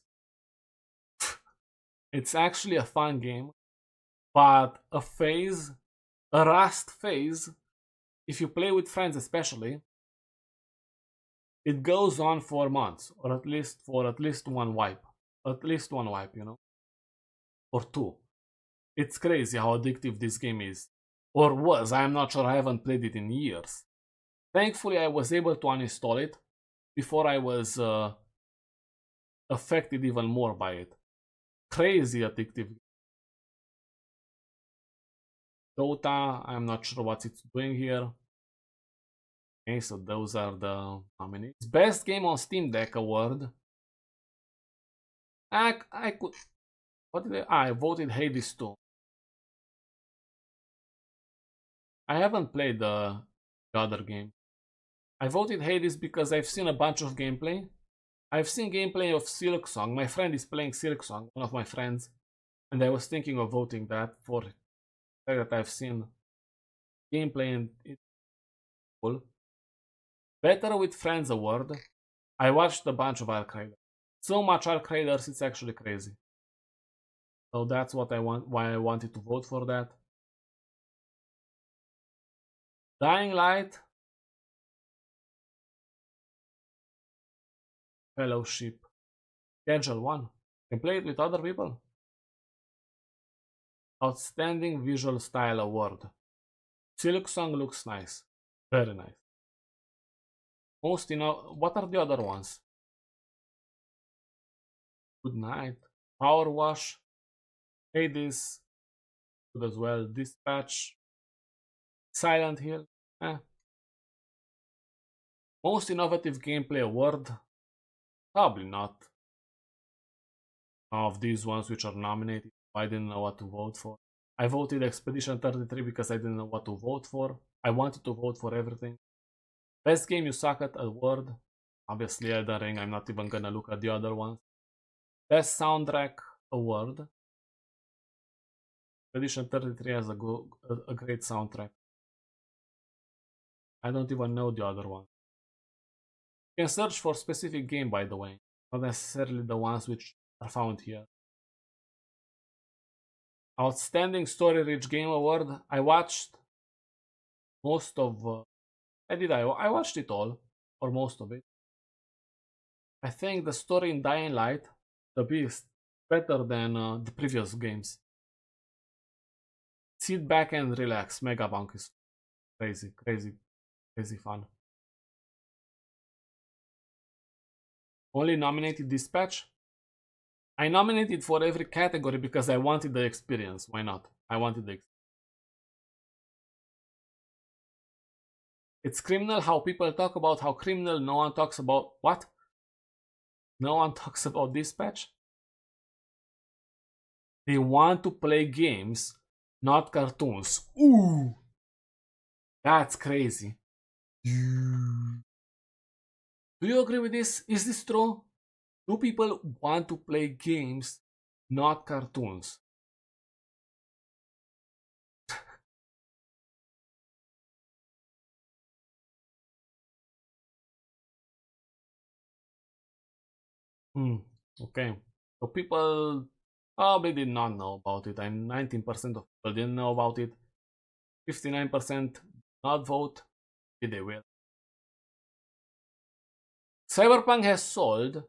It's actually a fun game, but a Rust phase, if you play with friends especially, it goes on for months, or at least one wipe. At least one wipe, you know? Or two. It's crazy how addictive this game is. Or was, I'm not sure, I haven't played it in years. Thankfully I was able to uninstall it before I was affected even more by it. Crazy addictive. Dota, I'm not sure what it's doing here. Okay, so those are the nominees. Best Game on Steam Deck award. I could... What did I voted Hades 2. I haven't played the other game. I voted Hades because I've seen a bunch of gameplay. I've seen gameplay of Silksong. My friend is playing Silksong, one of my friends. And I was thinking of voting that for the fact that I've seen gameplay and it's cool. Better with Friends award. I watched a bunch of Ark Raiders. So much Ark Raiders, it's actually crazy. So that's what I want, why I wanted to vote for that. Dying Light. Fellowship. Casual 1. Can play it with other people. Outstanding Visual Style Award. Silksong looks nice. Very nice. Most what are the other ones? Good Night. Power Wash. Hades. Good as well. Dispatch. Silent Hill. Most Innovative Gameplay Award. Probably not. Of these ones which are nominated, I didn't know what to vote for. I voted Expedition 33 because I didn't know what to vote for. I wanted to vote for everything. Best Game You Suck At Award. Obviously Elden Ring, I'm not even gonna look at the other ones. Best Soundtrack Award. Expedition 33 has a great soundtrack. I don't even know the other one. You can search for specific game, by the way. Not necessarily the ones which are found here. Outstanding Story Rich Game Award. I watched most of... I watched it all, or most of it. I think the story in Dying Light, The Beast, better than the previous games. Sit back and relax. Megapunk is crazy, crazy, crazy fun. Only nominated Dispatch. I nominated for every category because I wanted the experience. Why not? I wanted the experience. It's criminal how people talk about how criminal. No one talks about what? No one talks about Dispatch. They want to play games, not cartoons. Ooh, that's crazy. Do you agree with this? Is this true? Do people want to play games, not cartoons? Okay. So people probably did not know about it. I'm 19% of people didn't know about it. 59% not vote. They will. Cyberpunk has sold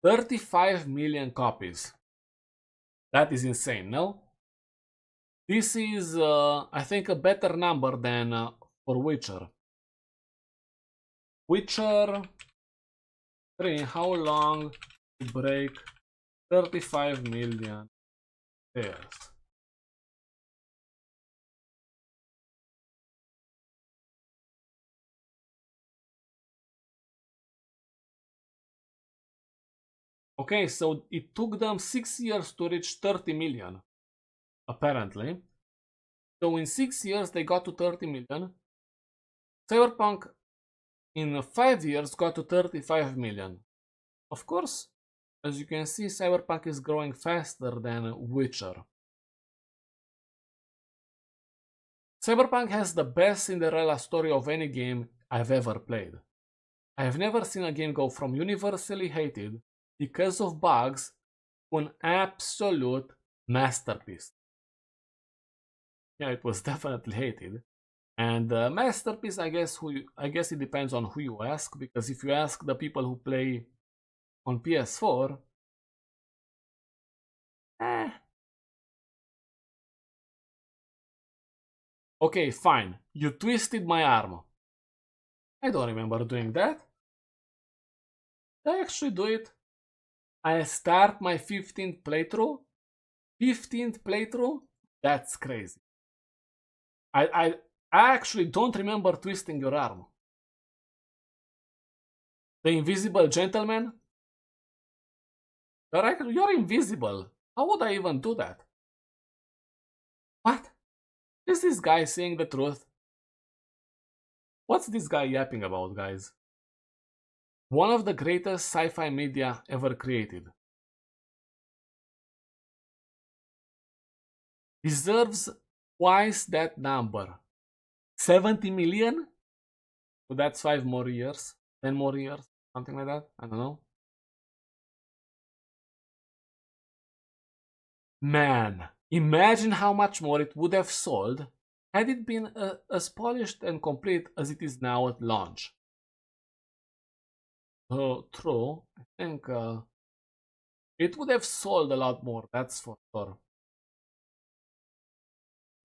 35 million copies. That is insane, no? This is, I think, a better number than for Witcher. Witcher 3, how long to break 35 million pairs? Okay, so it took them 6 years to reach 30 million, apparently. So in 6 years they got to 30 million. Cyberpunk in 5 years got to 35 million. Of course, as you can see, Cyberpunk is growing faster than Witcher. Cyberpunk has the best Cinderella story of any game I've ever played. I have never seen a game go from universally hated because of bugs to an absolute masterpiece. Yeah, it was definitely hated. And masterpiece, I guess it depends on who you ask, because if you ask the people who play on PS4, okay, fine. You twisted my arm. I don't remember doing that. Did I actually do it? I start my 15th playthrough? 15th playthrough? That's crazy. I actually don't remember twisting your arm. The invisible gentleman? You're invisible. How would I even do that? What? Is this guy saying the truth? What's this guy yapping about, guys? One of the greatest sci-fi media ever created. Deserves twice that number. 70 million? So that's 5 more years. 10 more years? Something like that? I don't know. Man, imagine how much more it would have sold had it been as polished and complete as it is now at launch. Oh, true. I think it would have sold a lot more, that's for sure.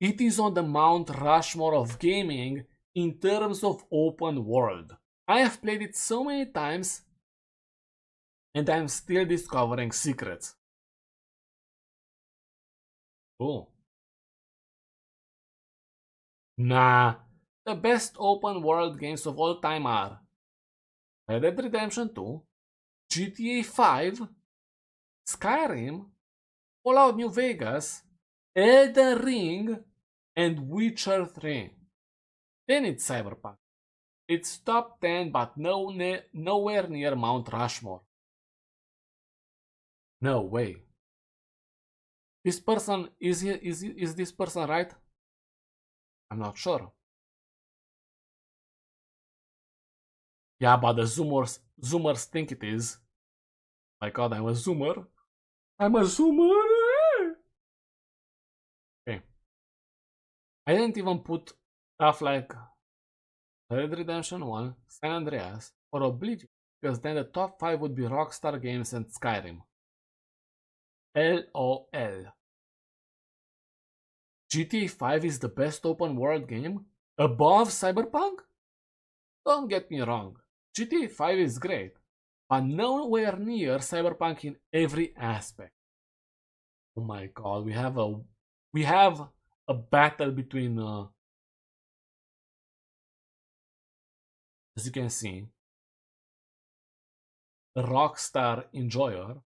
It is on the Mount Rushmore of gaming in terms of open world. I have played it so many times and I'm still discovering secrets. Oh. Nah, the best open world games of all time are Red Dead Redemption 2, GTA 5, Skyrim, Fallout New Vegas, Elden Ring, and Witcher 3. Then it's Cyberpunk. It's top 10 but nowhere near Mount Rushmore. No way. This person, is this person right? I'm not sure. Yeah, but the Zoomers think it is. My god, I'm a Zoomer. I'm a Zoomer! Okay. I didn't even put stuff like Red Dead Redemption 1, San Andreas, or Oblivion, because then the top 5 would be Rockstar Games and Skyrim. LOL. GTA 5 is the best open world game? Above Cyberpunk? Don't get me wrong, GTA 5 is great, but nowhere near Cyberpunk in every aspect. Oh my god, we have a battle between as you can see, the Rockstar enjoyer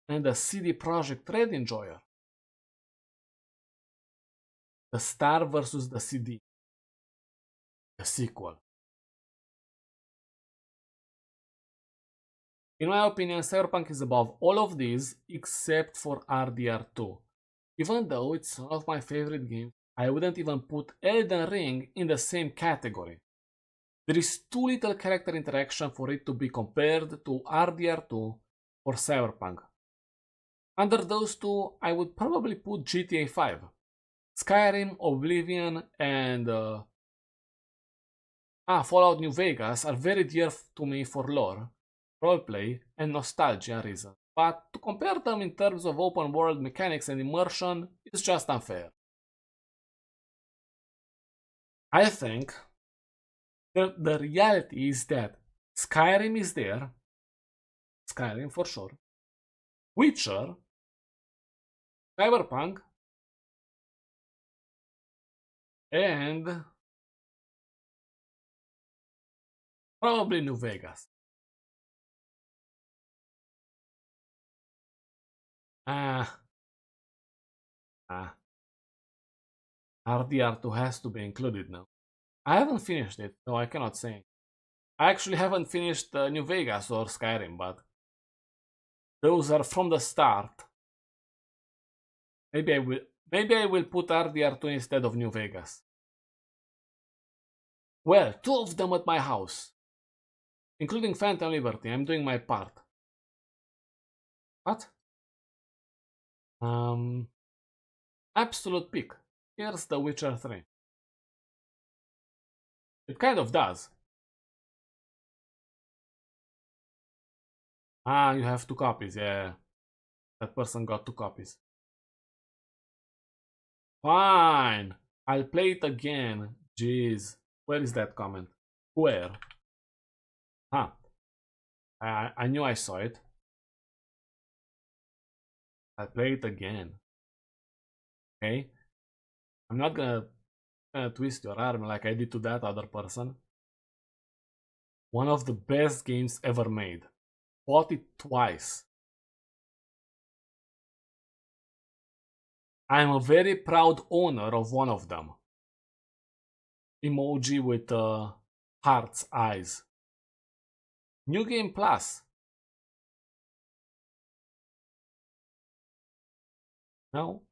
and the CD Projekt Red enjoyer. The Star versus the CD. The sequel. In my opinion, Cyberpunk is above all of these except for RDR2. Even though it's one of my favorite games, I wouldn't even put Elden Ring in the same category. There is too little character interaction for it to be compared to RDR2 or Cyberpunk. Under those two, I would probably put GTA 5. Skyrim, Oblivion, and Fallout New Vegas are very dear to me for lore, roleplay, and nostalgia reasons. But to compare them in terms of open world mechanics and immersion is just unfair. I think the reality is that Skyrim is there, Skyrim for sure, Witcher, Cyberpunk, and probably New Vegas. RDR2 has to be included now. I haven't finished it, so I cannot say. I actually haven't finished New Vegas or Skyrim, but those are from the start. Maybe I will put RDR2 instead of New Vegas. Well, 2 of them at my house. Including Phantom Liberty, I'm doing my part. What? Absolute pick. Here's The Witcher 3. It kind of does. You have 2 copies, yeah. That person got 2 copies. Fine. I'll play it again. Jeez. Where is that comment? Where? I knew I saw it. I'll play it again. Okay? I'm not gonna twist your arm like I did to that other person. One of the best games ever made. Bought it twice. I'm a very proud owner of one of them. Emoji with heart's eyes. New Game Plus. No?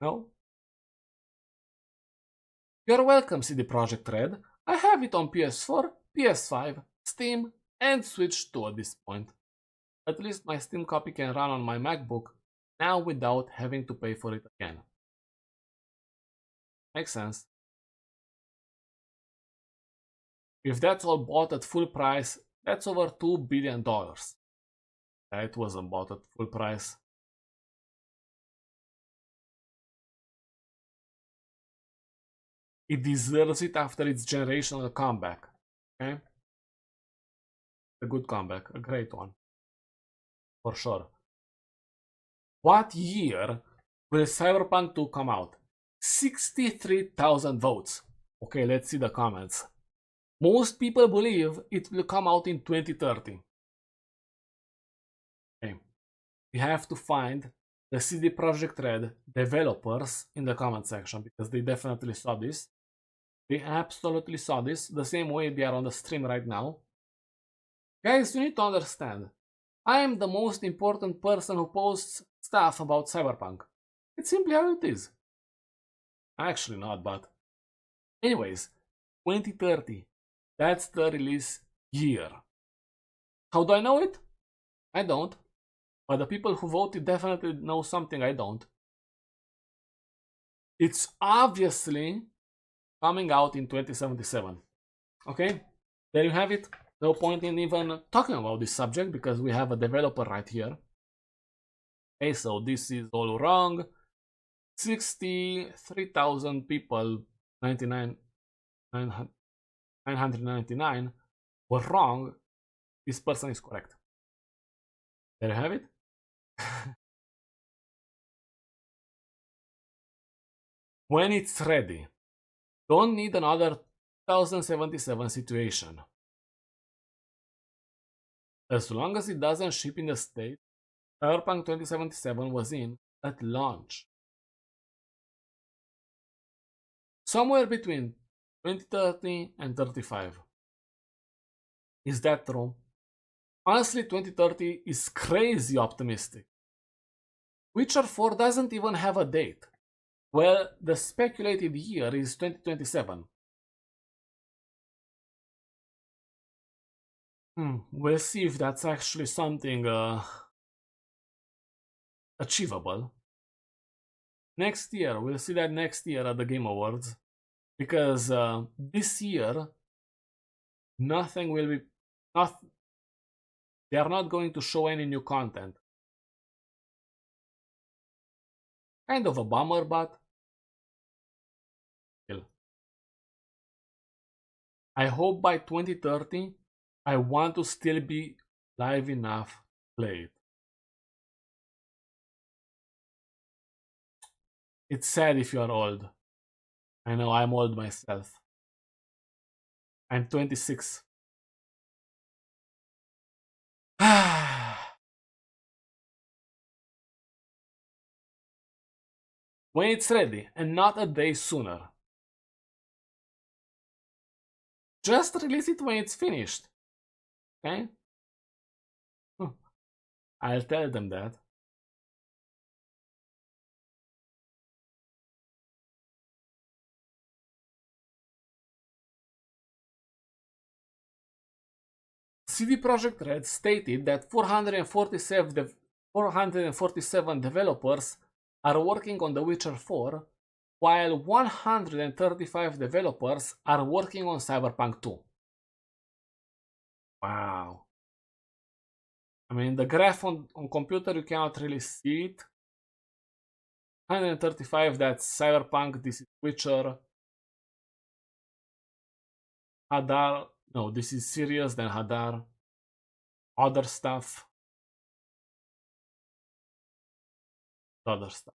No? You're welcome, CD Projekt Red. I have it on PS4, PS5, Steam, and Switch 2 at this point. At least my Steam copy can run on my MacBook now without having to pay for it again. Makes sense. If that's all bought at full price, that's over $2 billion. It wasn't bought at full price. It deserves it after its generational comeback. Okay? A good comeback, a great one. For sure. What year will Cyberpunk 2 come out? 63,000 votes. Okay, let's see the comments. Most people believe it will come out in 2030. Okay. We have to find the CD Projekt Red developers in the comment section because they definitely saw this. They absolutely saw this, the same way they are on the stream right now. Guys, you need to understand, I am the most important person who posts stuff about Cyberpunk. It's simply how it is. Actually not, but... Anyways, 2030. That's the release year. How do I know it? I don't. But the people who voted definitely know something I don't. It's obviously coming out in 2077. Okay? There you have it. No point in even talking about this subject because we have a developer right here. Okay, so this is all wrong. 63,000 people, 999 were wrong. This person is correct. There you have it. When it's ready. Don't need another 1077 situation. As long as it doesn't ship in the state Cyberpunk 2077 was in at launch. Somewhere between 2030 and 35. Is that true? Honestly, 2030 is crazy optimistic. Witcher 4 doesn't even have a date. Well, the speculated year is 2027. We'll see if that's actually something achievable. Next year, we'll see that next year at the Game Awards. Because this year, nothing will be... They are not going to show any new content. Kind of a bummer, but... still. I hope by 2030, I want to still be live enough to play it. It's sad if you are old. I know I'm old myself. I'm 26. When it's ready, and not a day sooner. Just release it when it's finished. Okay? I'll tell them that. CD Projekt Red stated that 447 developers are working on The Witcher 4, while 135 developers are working on Cyberpunk 2. Wow. I mean, the graph on computer, you cannot really see it. 135, that's Cyberpunk, this is Witcher. Hadar, no, this is Sirius, then Hadar. Other stuff. Other stuff.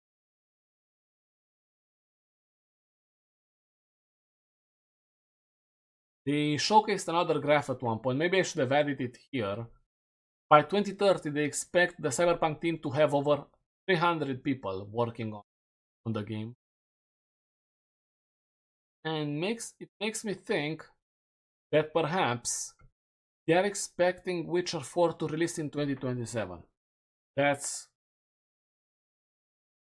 They showcased another graph at one point. Maybe I should have added it here. By 2030, they expect the Cyberpunk team to have over 300 people working on the game. And it makes me think that perhaps they are expecting Witcher 4 to release in 2027. That's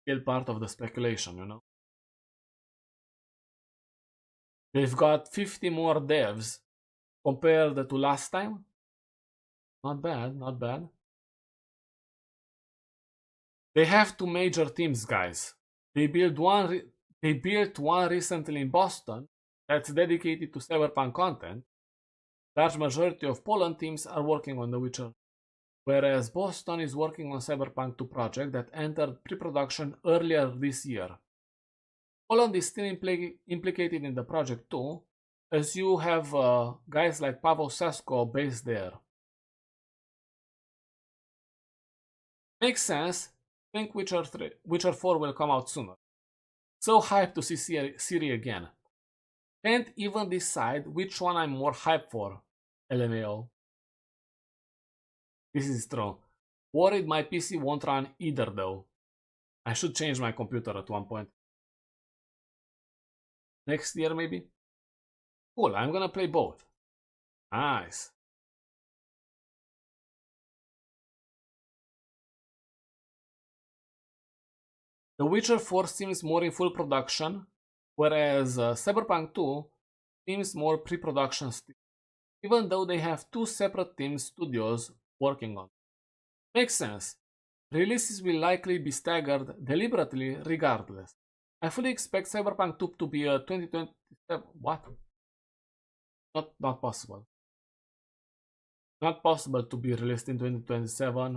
still part of the speculation, you know. They've got 50 more devs compared to last time. Not bad, not bad. They have two major teams, guys. They built one recently in Boston that's dedicated to Cyberpunk content. Large majority of Poland teams are working on The Witcher, whereas Boston is working on Cyberpunk 2 project that entered pre-production earlier this year. Poland is still implicated in the project too, as you have guys like Paweł Sasko based there. Makes sense. Think Witcher 4 will come out sooner. So hyped to see Ciri again. Can't even decide which one I'm more hyped for. LMAO. This is true. Worried my PC won't run either though. I should change my computer at one point. Next year maybe? Cool, I'm gonna play both. Nice. The Witcher 4 seems more in full production, whereas Cyberpunk 2 seems more pre-production still, even though they have two separate teams studios working on. Makes sense. Releases will likely be staggered deliberately regardless. I fully expect Cyberpunk 2 to be a 2027. What? Not possible. Not possible to be released in 2027.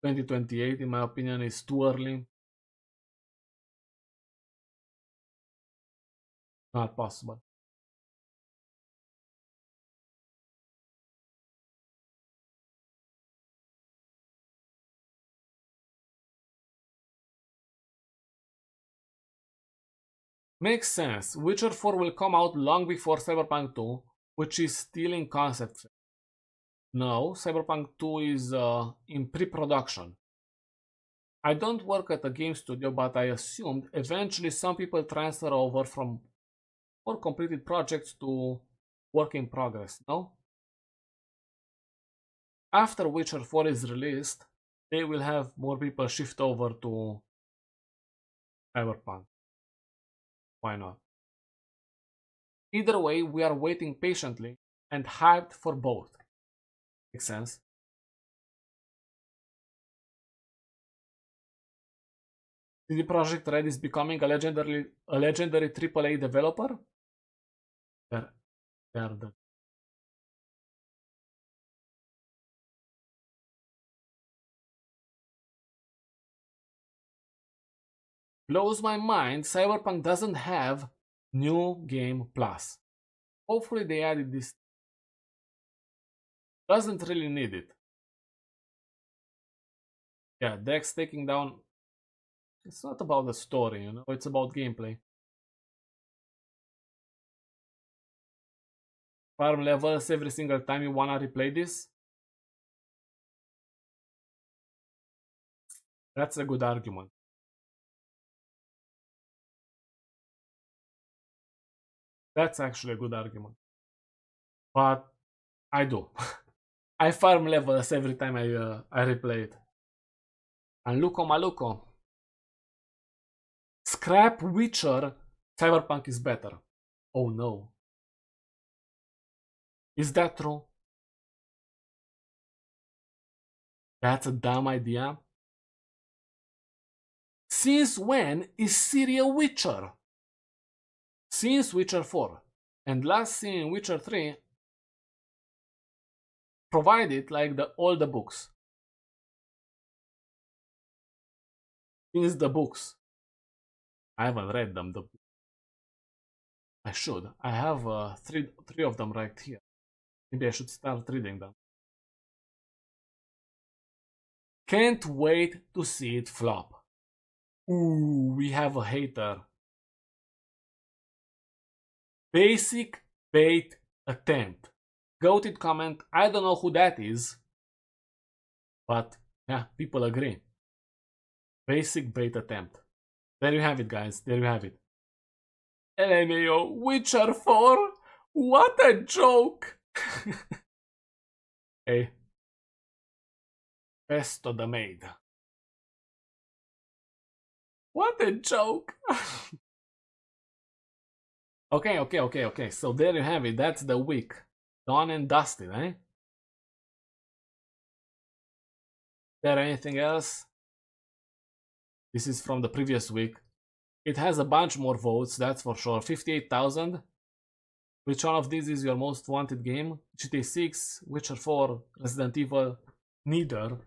2028, in my opinion, is too early. Not possible. Makes sense. Witcher 4 will come out long before Cyberpunk 2, which is still in concept phase. No, Cyberpunk 2 is in pre-production. I don't work at a game studio, but I assumed eventually some people transfer over from more completed projects to work in progress, no? After Witcher 4 is released, they will have more people shift over to Cyberpunk. Why not? Either way, we are waiting patiently and hyped for both. Makes sense? CD Projekt Red is becoming a legendary AAA developer? They're the blows my mind Cyberpunk doesn't have New Game Plus. Hopefully they added this. Doesn't really need it. Yeah, Dex taking down. It's not about the story, you know, it's about gameplay. Farm levels every single time you wanna replay this? That's a good argument. That's actually a good argument. But I do. I farm levels every time I replay it. And Luco Maluco. Scrap Witcher. Cyberpunk is better. Oh no. Is that true? That's a dumb idea. Since when is Ciri a Witcher? Since Witcher 4. And last seen in Witcher 3 provided like all the books. Since the books. I haven't read them. I should. I have three of them right here. Maybe I should start reading them. Can't wait to see it flop. Ooh, we have a hater. Basic bait attempt. Goated comment. I don't know who that is. But yeah, people agree. Basic bait attempt. There you have it, guys. There you have it. LMAO, Witcher 4? What a joke! Hey. Pesto the maid. What a joke! Okay. So there you have it. That's the week. Done and dusted, eh? Is there anything else? This is from the previous week. It has a bunch more votes, that's for sure. 58,000. Which one of these is your most wanted game? GTA 6, Witcher 4, Resident Evil? Neither.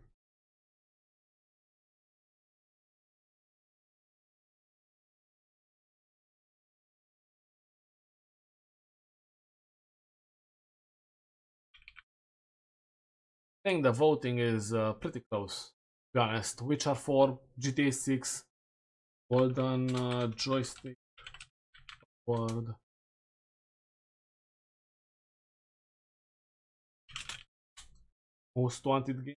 I think the voting is pretty close, to be honest. Witcher 4, GTA 6, Golden Joystick Award. Most wanted game.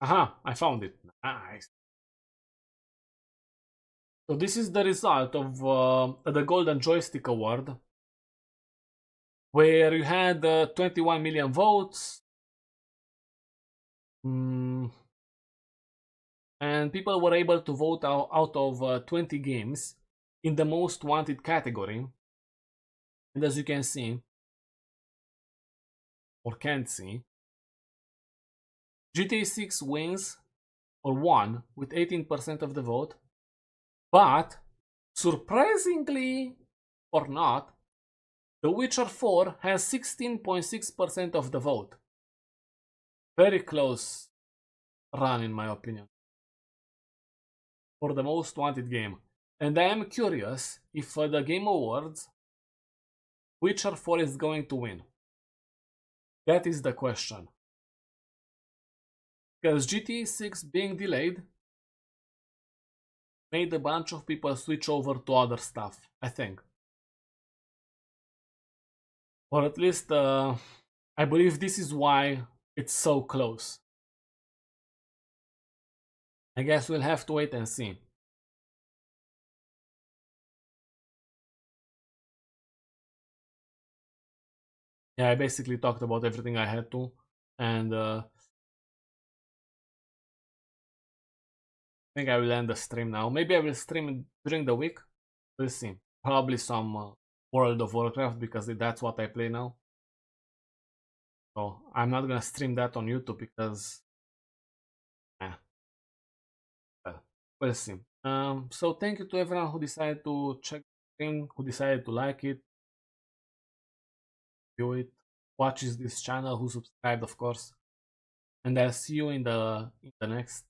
Aha, I found it. Nice. So this is the result of the Golden Joystick Award, where you had 21 million votes. And people were able to vote out of 20 games in the most wanted category. And as you can see, or can't see, GTA 6 wins or won with 18% of the vote, but surprisingly or not, The Witcher 4 has 16.6% of the vote. Very close run in my opinion for the most wanted game. And I am curious if the Game Awards Witcher 4 is going to win. That is the question. Because GTA 6 being delayed made a bunch of people switch over to other stuff, I think. Or at least I believe this is why it's so close. I guess we'll have to wait and see. Yeah, I basically talked about everything I had to, and I think I will end the stream now. Maybe I will stream during the week. We'll see. Probably some World of Warcraft because that's what I play now. So I'm not gonna stream that on YouTube because, well, we'll see. So thank you to everyone who decided to check the stream, who decided to like it, view it, watches this channel, who subscribed, of course. And I'll see you in the next